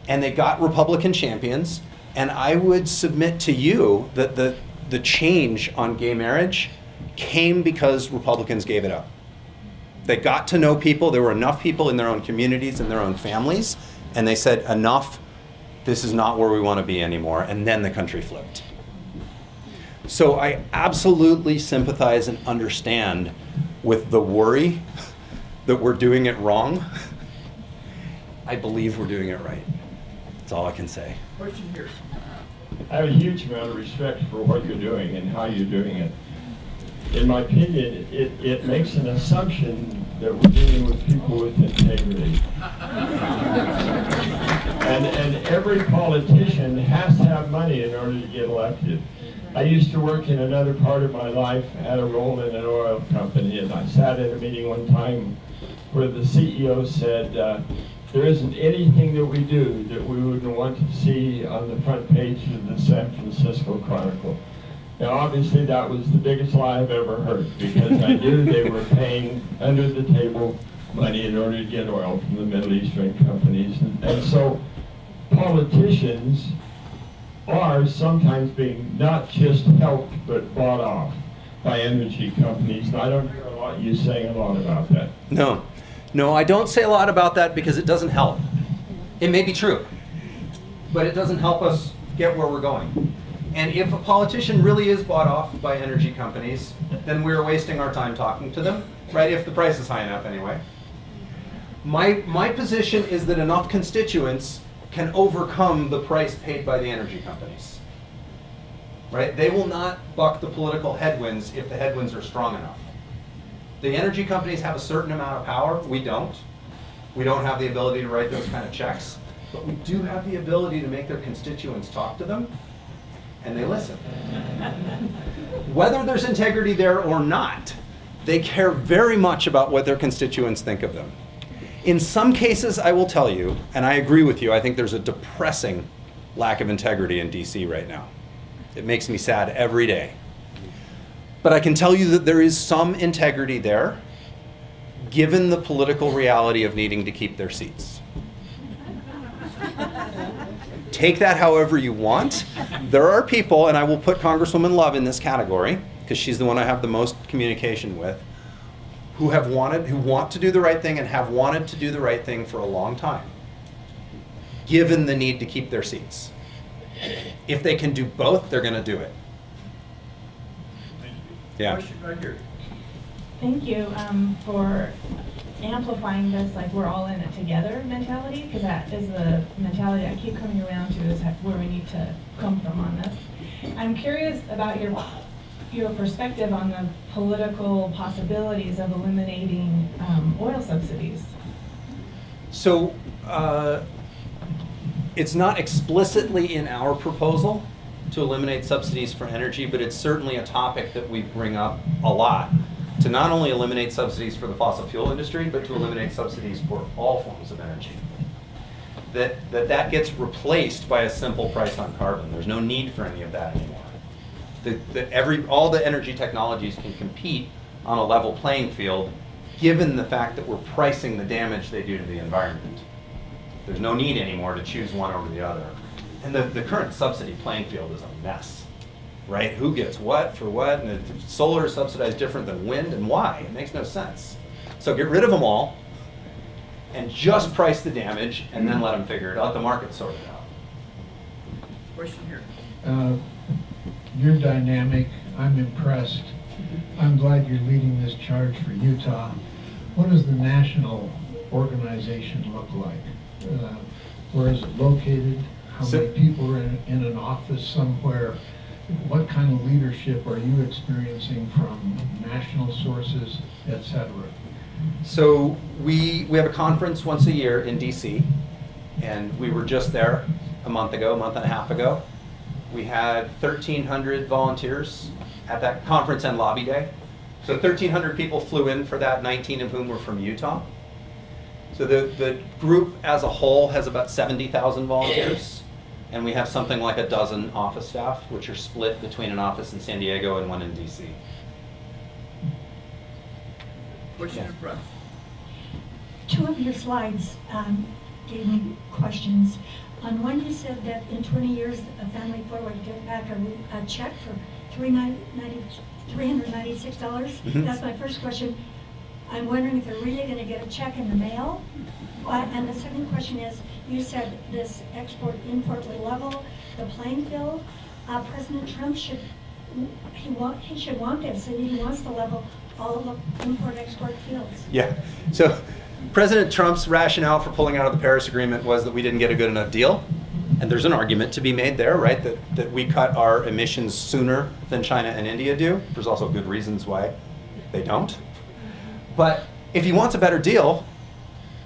and they got Republican champions. And I would submit to you that the change on gay marriage came because Republicans gave it up. They got to know people. There were enough people in their own communities and their own families, and they said, enough, this is not where we want to be anymore. And then the country flipped. So I absolutely sympathize and understand with the worry that we're doing it wrong. I believe we're doing it right. That's all I can say. Question here. I have a huge amount of respect for what you're doing and how you're doing it. In my opinion, it makes an assumption that we're dealing with people with integrity. And every politician has to have money in order to get elected. I used to work in another part of my life, had a role in an oil company, and I sat in a meeting one time where the CEO said, there isn't anything that we do that we wouldn't want to see on the front page of the San Francisco Chronicle. Now, obviously, that was the biggest lie I've ever heard, because I knew they were paying under the table money in order to get oil from the Middle Eastern companies. And so politicians are sometimes being not just helped, but bought off by energy companies. And I don't hear a lot you saying a lot about that. No, I don't say a lot about that because it doesn't help. It may be true, but it doesn't help us get where we're going. And if a politician really is bought off by energy companies, then we're wasting our time talking to them, right? If the price is high enough anyway. My position is that enough constituents can overcome the price paid by the energy companies, right? They will not buck the political headwinds if the headwinds are strong enough. The energy companies have a certain amount of power. We don't. We don't have the ability to write those kind of checks, but we do have the ability to make their constituents talk to them and they listen. Whether there's integrity there or not, they care very much about what their constituents think of them. In some cases, I will tell you, and I agree with you, I think there's a depressing lack of integrity in DC right now. It makes me sad every day. But I can tell you that there is some integrity there, given the political reality of needing to keep their seats. Take that however you want. There are people, and I will put Congresswoman Love in this category, because she's the one I have the most communication with, who want to do the right thing and have wanted to do the right thing for a long time, given the need to keep their seats. If they can do both, they're going to do it. Yeah. Question right here. Thank you for amplifying this, like we're all in it together mentality, because that is the mentality I keep coming around to, is where we need to come from on this. I'm curious about your perspective on the political possibilities of eliminating oil subsidies. So it's not explicitly in our proposal to eliminate subsidies for energy, but it's certainly a topic that we bring up a lot, to not only eliminate subsidies for the fossil fuel industry, but to eliminate subsidies for all forms of energy. That gets replaced by a simple price on carbon. There's no need for any of that anymore. All the energy technologies can compete on a level playing field, given the fact that we're pricing the damage they do to the environment. There's no need anymore to choose one over the other. And the current subsidy playing field is a mess, right? Who gets what for what? And solar is subsidized different than wind, and why? It makes no sense. So get rid of them all and just price the damage, and then let them figure it out. Let the market sort it out. Question here. You're dynamic. I'm impressed. I'm glad you're leading this charge for Utah. What does the national organization look like? Where is it located? How many people are in an office somewhere? What kind of leadership are you experiencing from national sources, et cetera? So we have a conference once a year in DC, and we were just there a month and a half ago. We had 1,300 volunteers at that conference and lobby day. So 1,300 people flew in for that, 19 of whom were from Utah. So the group as a whole has about 70,000 volunteers, and we have something like a dozen office staff, which are split between an office in San Diego and one in DC. Question in front. Two of your slides gave me questions. On one, you said that in 20 years, a family of four would get back a check for $396. That's my first question. I'm wondering if they're really going to get a check in the mail. And the second question is, you said this export-import will level the playing field. President Trump should want this, and he wants to level all the import-export fields. Yeah. So President Trump's rationale for pulling out of the Paris Agreement was that we didn't get a good enough deal. And there's an argument to be made there, right? That we cut our emissions sooner than China and India do. There's also good reasons why they don't. But if he wants a better deal,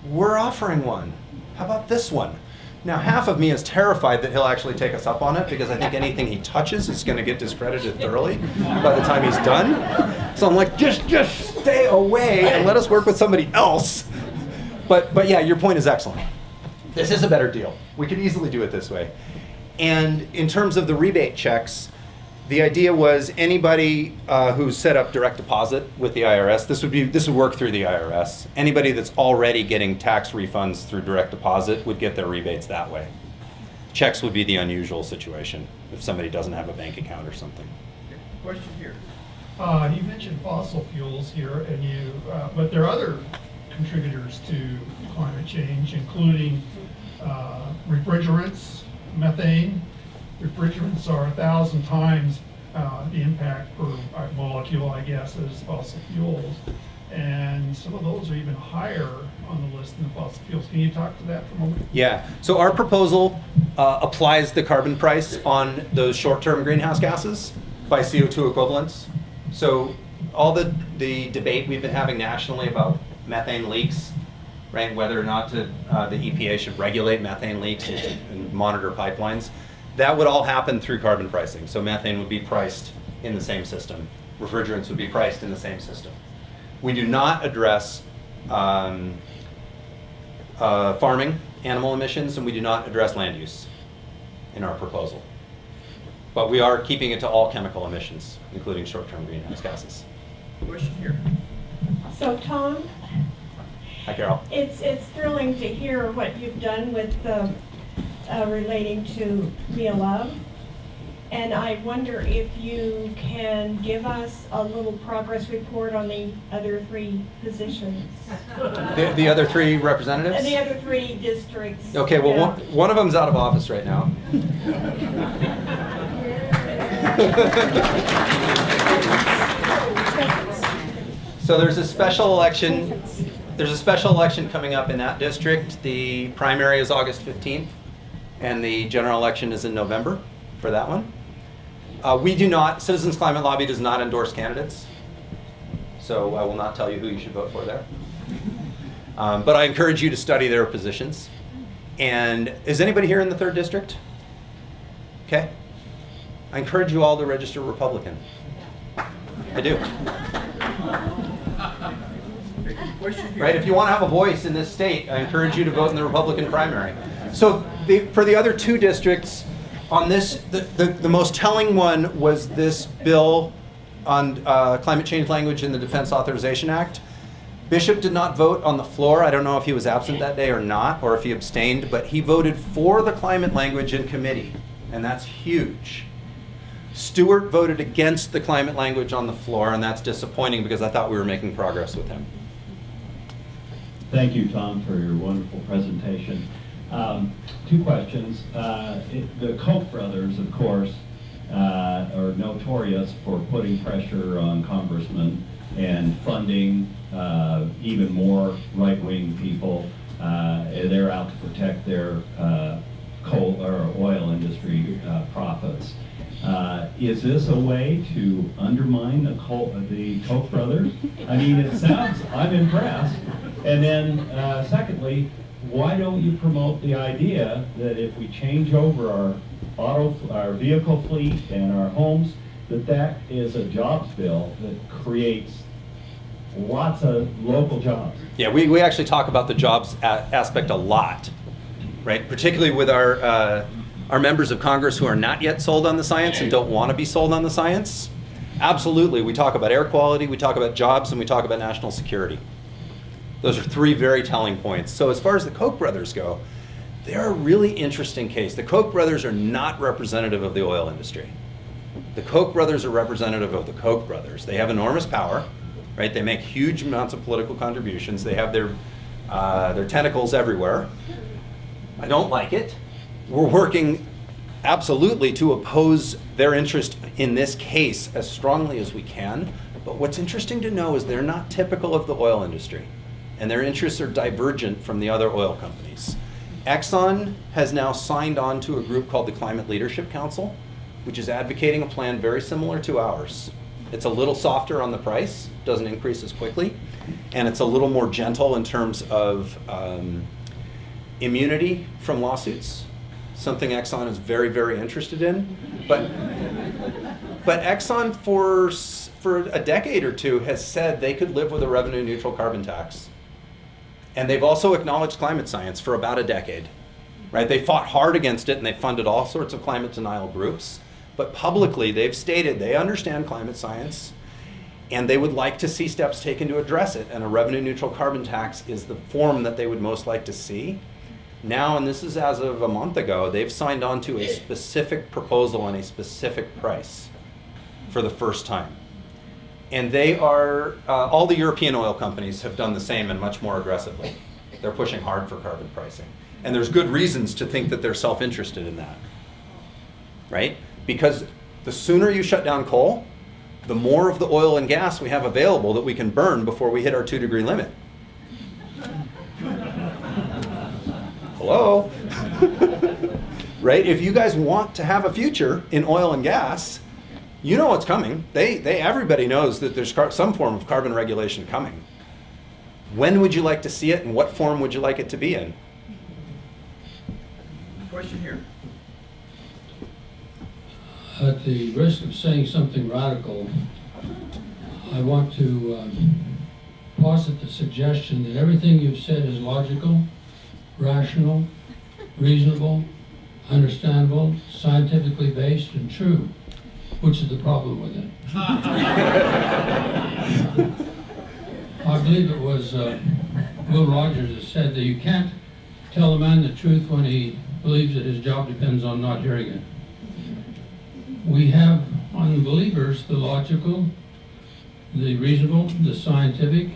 we're offering one. How about this one? Now, half of me is terrified that he'll actually take us up on it, because I think anything he touches is going to get discredited thoroughly by the time he's done. So I'm like, just stay away and let us work with somebody else. But yeah, your point is excellent. This is a better deal. We could easily do it this way. And in terms of the rebate checks, the idea was anybody who set up direct deposit with the IRS, this would work through the IRS. Anybody that's already getting tax refunds through direct deposit would get their rebates that way. Checks would be the unusual situation if somebody doesn't have a bank account or something. Question here. You mentioned fossil fuels here, and but there are other contributors to climate change, including refrigerants, methane. Refrigerants are 1,000 times the impact per molecule, I guess, as fossil fuels. And some of those are even higher on the list than fossil fuels. Can you talk to that for a moment? Yeah, so our proposal applies the carbon price on those short-term greenhouse gases by CO2 equivalents. So all the debate we've been having nationally about methane leaks, right, whether or not the EPA should regulate methane leaks and monitor pipelines, That would all happen through carbon pricing. So methane would be priced in the same system. Refrigerants would be priced in the same system. We do not address farming animal emissions, and we do not address land use in our proposal. But we are keeping it to all chemical emissions, including short-term greenhouse gases. Question here. So Tom, Hi, Carol. it's thrilling to hear what you've done with relating to Be a Love. And I wonder if you can give us a little progress report on the other 3 positions. The other 3 representatives? And the other 3 districts. Okay, well, Yeah. one of them's out of office right now. So there's a special election. There's a special election coming up in that district. The primary is August 15th, and the general election is in November for that one. We do not, Citizens Climate Lobby does not endorse candidates, so I will not tell you who you should vote for there. But I encourage you to study their positions. And is anybody here in the 3rd district? Okay. I encourage you all to register Republican. I do. Right? If you want to have a voice in this state, I encourage you to vote in the Republican primary. So for the other 2 districts, on this, the most telling one was this bill on climate change language in the Defense Authorization Act. Bishop did not vote on the floor. I don't know if he was absent that day or not, or if he abstained, but he voted for the climate language in committee, and that's huge. Stewart voted against the climate language on the floor, and that's disappointing because I thought we were making progress with him. Thank you, Tom, for your wonderful presentation. 2 questions. The Koch brothers, of course, are notorious for putting pressure on congressmen and funding even more right-wing people. They're out to protect their coal or oil industry profits. Is this a way to undermine the Koch brothers? I mean, it sounds, I'm impressed. And then secondly, why don't you promote the idea that if we change over our vehicle fleet and our homes, that is a jobs bill that creates lots of local jobs? Yeah, we actually talk about the jobs aspect a lot, right? Particularly with our members of Congress who are not yet sold on the science and don't want to be sold on the science. Absolutely, we talk about air quality, we talk about jobs, and we talk about national security. Those are 3 very telling points. So as far as the Koch brothers go, they're a really interesting case. The Koch brothers are not representative of the oil industry. The Koch brothers are representative of the Koch brothers. They have enormous power, right? They make huge amounts of political contributions. They have their tentacles everywhere. I don't like it. We're working absolutely to oppose their interest in this case as strongly as we can. But what's interesting to know is they're not typical of the oil industry, and their interests are divergent from the other oil companies. Exxon has now signed on to a group called the Climate Leadership Council, which is advocating a plan very similar to ours. It's a little softer on the price, doesn't increase as quickly, and it's a little more gentle in terms of immunity from lawsuits, something Exxon is very, very interested in. But Exxon for a decade or 2 has said they could live with a revenue neutral carbon tax. And they've also acknowledged climate science for about a decade, right? They fought hard against it and they funded all sorts of climate denial groups. But publicly, they've stated they understand climate science and they would like to see steps taken to address it. And a revenue neutral carbon tax is the form that they would most like to see. Now, and this is as of a month ago, they've signed on to a specific proposal and a specific price for the first time. And they are, all the European oil companies have done the same and much more aggressively. They're pushing hard for carbon pricing. And there's good reasons to think that they're self-interested in that, right? Because the sooner you shut down coal, the more of the oil and gas we have available that we can burn before we hit our 2-degree limit. Hello? Right? If you guys want to have a future in oil and gas, you know what's coming. Everybody knows that there's some form of carbon regulation coming. When would you like to see it, and what form would you like it to be in? Question here. At the risk of saying something radical, I want to posit the suggestion that everything you've said is logical, rational, reasonable, understandable, scientifically based, and true. Which is the problem with it? I believe it was Will Rogers that said that you can't tell a man the truth when he believes that his job depends on not hearing it. We have on the believers the logical, the reasonable, the scientific,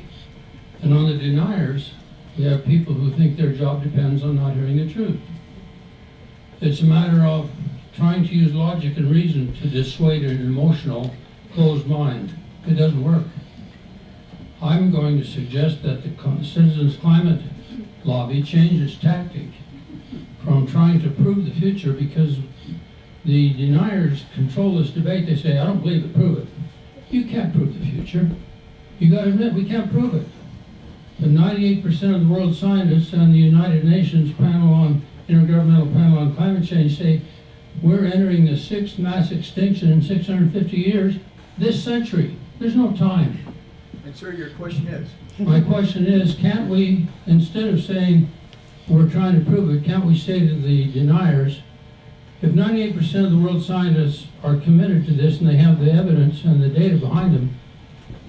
and on the deniers, we have people who think their job depends on not hearing the truth. It's a matter of trying to use logic and reason to dissuade an emotional, closed mind. It doesn't work. I'm going to suggest that the Citizens Climate Lobby change its tactic from trying to prove the future, because the deniers control this debate. They say, I don't believe it, prove it. You can't prove the future. You got to admit, we can't prove it. But 98% of the world's scientists and the United Nations Intergovernmental Panel on Climate Change say we're entering the 6th mass extinction in 650 years this century. There's no time. And sir, your question is? My question is, can't we, instead of saying we're trying to prove it, can't we say to the deniers, if 98% of the world's scientists are committed to this and they have the evidence and the data behind them,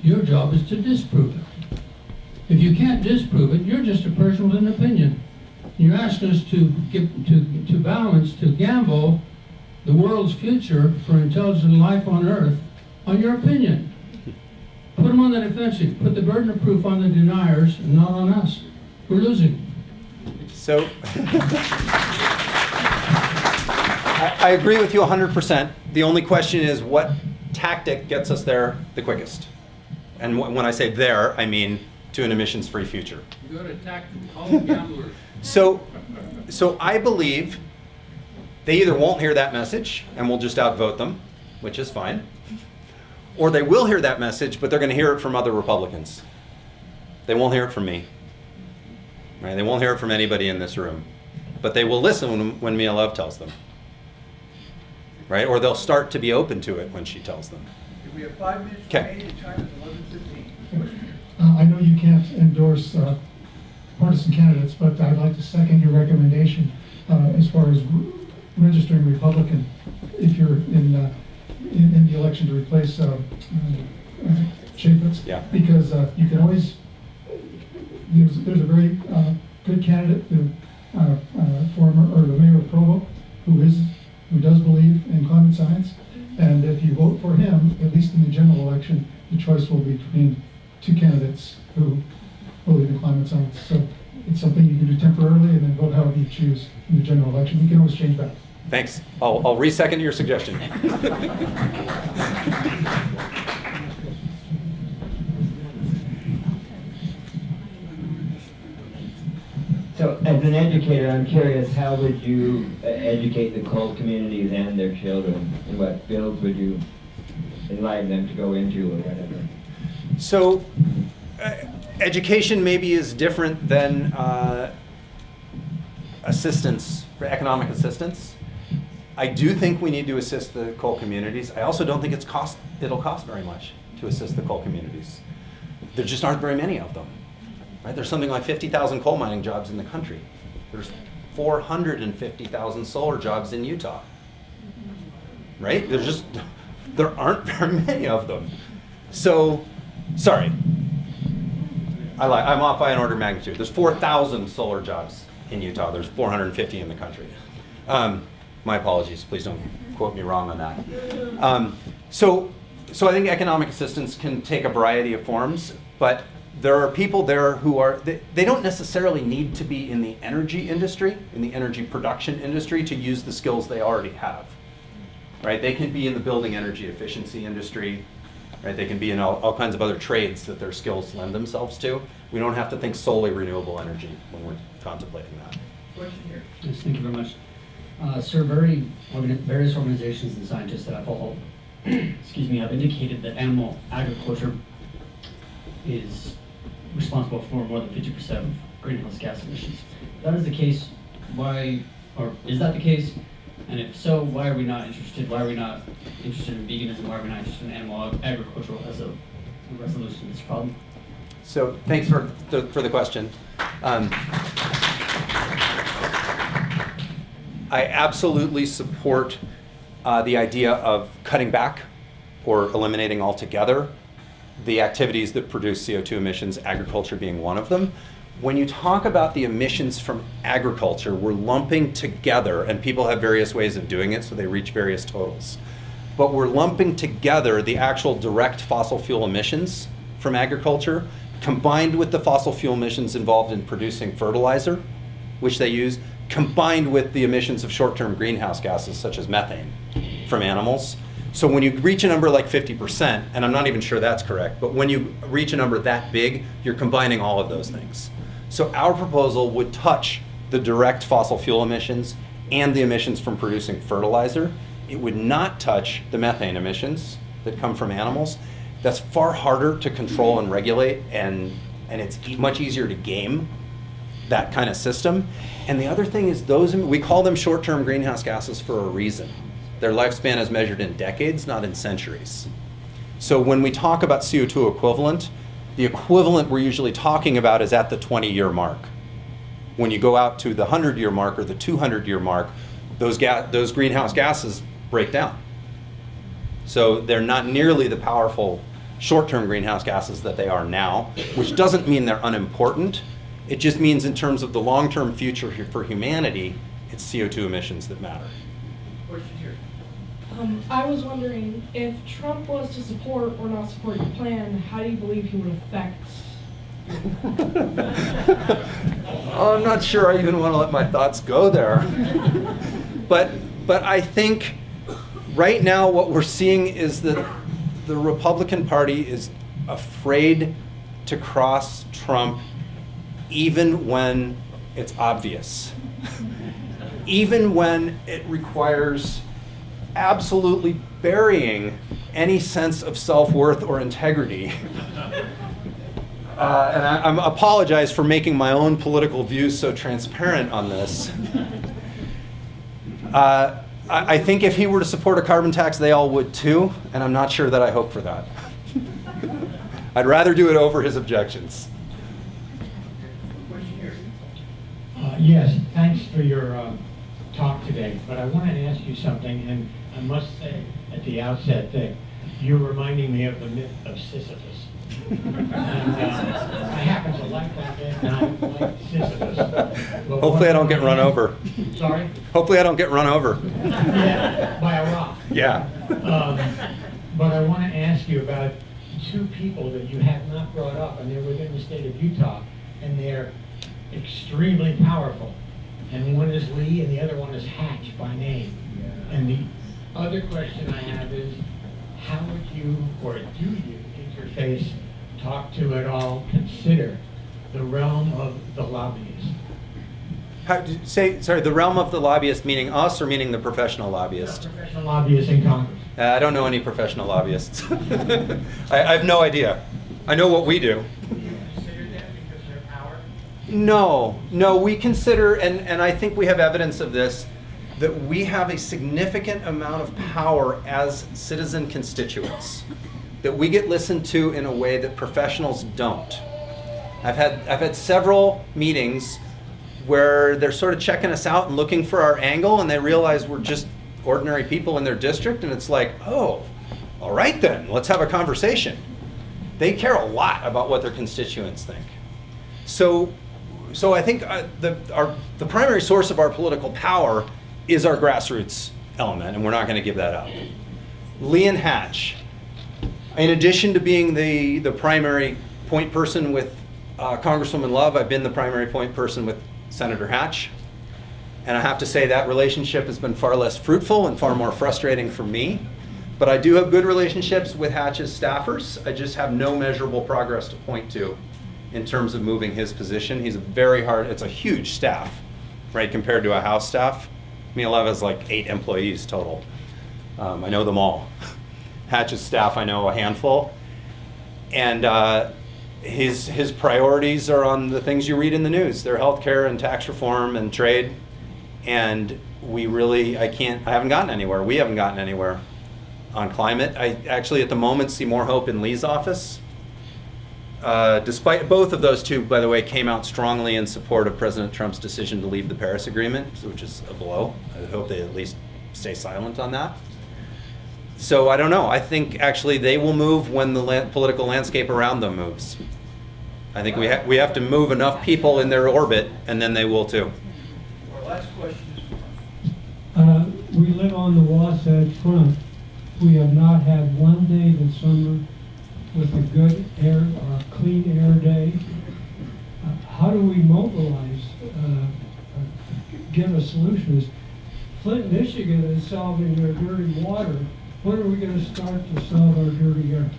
your job is to disprove it. If you can't disprove it, you're just a person with an opinion. You're asking us to balance, to gamble the world's future for intelligent life on Earth on your opinion. Put them on the defensive. Put the burden of proof on the deniers and not on us. We're losing. So, I agree with you 100%. The only question is what tactic gets us there the quickest? And when I say there, I mean to an emissions-free future. You got to attack all the gamblers. So I believe they either won't hear that message and we'll just outvote them, which is fine, or they will hear that message, but they're going to hear it from other Republicans. They won't hear it from me. Right? They won't hear it from anybody in this room, but they will listen when Mia Love tells them. Right? Or they'll start to be open to it when she tells them. We have 5 minutes remaining, and time is 11:15. I know you can't endorse partisan candidates, but I'd like to second your recommendation as far as registering Republican if you're in the election to replace Chaffetz. Yeah. Because you can always, there's a very good candidate, the mayor of Provo, who does believe in climate science, and if you vote for him, at least in the general election, the choice will be between 2 candidates who believe in climate science. So it's something you can do temporarily and then vote however you choose in the general election. You can always change back. Thanks. I'll re-second your suggestion. So, as an educator, I'm curious, how would you educate the coal communities and their children? And what fields would you enlighten them to go into or whatever? So, education maybe is different than assistance, economic assistance. I do think we need to assist the coal communities. I also don't think it'll cost very much to assist the coal communities. There just aren't very many of them. Right? There's something like 50,000 coal mining jobs in the country. There's 450,000 solar jobs in Utah. Right? There aren't very many of them. So, sorry. I'm off by an order of magnitude. There's 4,000 solar jobs in Utah. There's 450 in the country. My apologies. Please don't quote me wrong on that. So I think economic assistance can take a variety of forms, but there are people there who they don't necessarily need to be in the energy industry, in the energy production industry, to use the skills they already have. Right? They can be in the building energy efficiency industry. Right? They can be in all kinds of other trades that their skills lend themselves to. We don't have to think solely renewable energy when we're contemplating that. Question here. Yes, thank you very much. Sir, various organizations and scientists that I follow have indicated that animal agriculture is responsible for more than 50% of greenhouse gas emissions. If that is the case, is that the case? And if so, why are we not interested? Why are we not interested in veganism? Why are we not interested in animal agriculture as a resolution to this problem? So thanks for the question. I absolutely support the idea of cutting back or eliminating altogether the activities that produce CO2 emissions, agriculture being one of them. When you talk about the emissions from agriculture, we're lumping together, and people have various ways of doing it, so they reach various totals. But we're lumping together the actual direct fossil fuel emissions from agriculture, combined with the fossil fuel emissions involved in producing fertilizer, which they use, combined with the emissions of short-term greenhouse gases, such as methane, from animals. So when you reach a number like 50%, and I'm not even sure that's correct, but when you reach a number that big, you're combining all of those things. So our proposal would touch the direct fossil fuel emissions and the emissions from producing fertilizer. It would not touch the methane emissions that come from animals. That's far harder to control and regulate, and it's much easier to game that kind of system. And the other thing is we call them short-term greenhouse gases for a reason. Their lifespan is measured in decades, not in centuries. So when we talk about CO2 equivalent, the equivalent we're usually talking about is at the 20-year mark. When you go out to the 100-year mark or the 200-year mark, those greenhouse gases break down. So they're not nearly the powerful short-term greenhouse gases that they are now, which doesn't mean they're unimportant. It just means in terms of the long-term future for humanity, it's CO2 emissions that matter. I was wondering, if Trump was to support or not support your plan, how do you believe he would affect? I'm not sure I even want to let my thoughts go there. But I think right now what we're seeing is that the Republican Party is afraid to cross Trump even when it's obvious. Even when it requires absolutely burying any sense of self-worth or integrity. And I apologize for making my own political views so transparent on this. I think if he were to support a carbon tax, they all would too, and I'm not sure that I hope for that. I'd rather do it over his objections. Yes, thanks for your talk today, but I wanted to ask you something, and I must say at the outset that you're reminding me of the myth of Sisyphus. And I happen to like that myth, and I like Sisyphus. But hopefully I don't get run over. Sorry? Hopefully I don't get run over. Yeah, by a rock. Yeah. But I want to ask you about two people that you have not brought up, and they're within the state of Utah, and they're extremely powerful. And one is Lee and the other one is Hatch by name. And the other question I have is, how would you, or do you, interface, talk to at all, consider the realm of the lobbyists? Sorry, the realm of the lobbyist meaning us or meaning the professional lobbyist? The professional lobbyists in Congress. I don't know any professional lobbyists. I have no idea. I know what we do. No, we consider, and I think we have evidence of this, that we have a significant amount of power as citizen constituents, that we get listened to in a way that professionals don't. I've had several meetings where they're sort of checking us out and looking for our angle, and they realize we're just ordinary people in their district, and it's like, oh, all right then, let's have a conversation. They care a lot about what their constituents think. So I think the primary source of our political power is our grassroots element, and we're not going to give that up. Lee and Hatch, in addition to being the primary point person with Congresswoman Love, I've been the primary point person with Senator Hatch. And I have to say that relationship has been far less fruitful and far more frustrating for me. But I do have good relationships with Hatch's staffers. I just have no measurable progress to point to in terms of moving his position. He's it's a huge staff, right, compared to a House staff. Love has like 8 employees total. I know them all. Hatch's staff, I know a handful. And his priorities are on the things you read in the news. They're healthcare and tax reform and trade. And we really, I haven't gotten anywhere. We haven't gotten anywhere on climate. I actually at the moment see more hope in Lee's office. Despite both of those two, by the way, came out strongly in support of President Trump's decision to leave the Paris Agreement, which is a blow. I hope they at least stay silent on that. So I don't know. I think actually they will move when the political landscape around them moves. I think we have to move enough people in their orbit, and then they will too. Our last question is we live on the Wasatch Front. We have not had one day this summer with a good air or a clean air day. How do we mobilize, give a solution? Flint, Michigan is solving their dirty water. When are we going to start to solve our dirty air?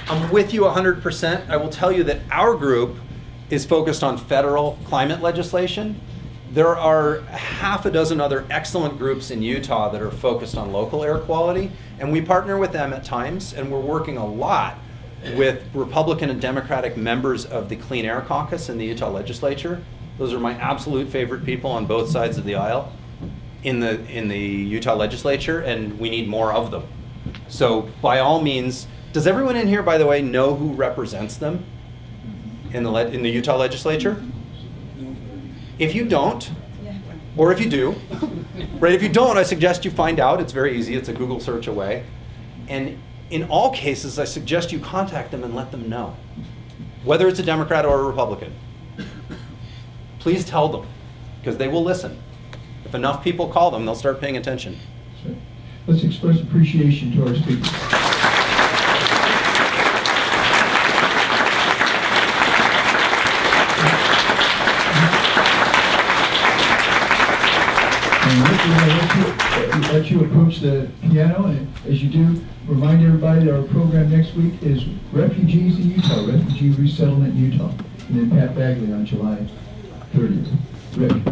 I'm with you 100%. I will tell you that our group is focused on federal climate legislation. There are half a dozen other excellent groups in Utah that are focused on local air quality, and we partner with them at times, and we're working a lot with Republican and Democratic members of the Clean Air Caucus in the Utah legislature. Those are my absolute favorite people on both sides of the aisle in the Utah legislature, and we need more of them. So by all means, does everyone in here, by the way, know who represents them in the Utah legislature? If you don't, or if you do, right? If you don't, I suggest you find out. It's very easy. It's a Google search away. And in all cases, I suggest you contact them and let them know, whether it's a Democrat or a Republican. Please tell them, because they will listen. If enough people call them, they'll start paying attention. Let's express appreciation to our speakers. And let you approach the piano, and as you do, remind everybody that our program next week is Refugees in Utah, Refugee Resettlement in Utah, and then Pat Bagley on July 30th. Rick.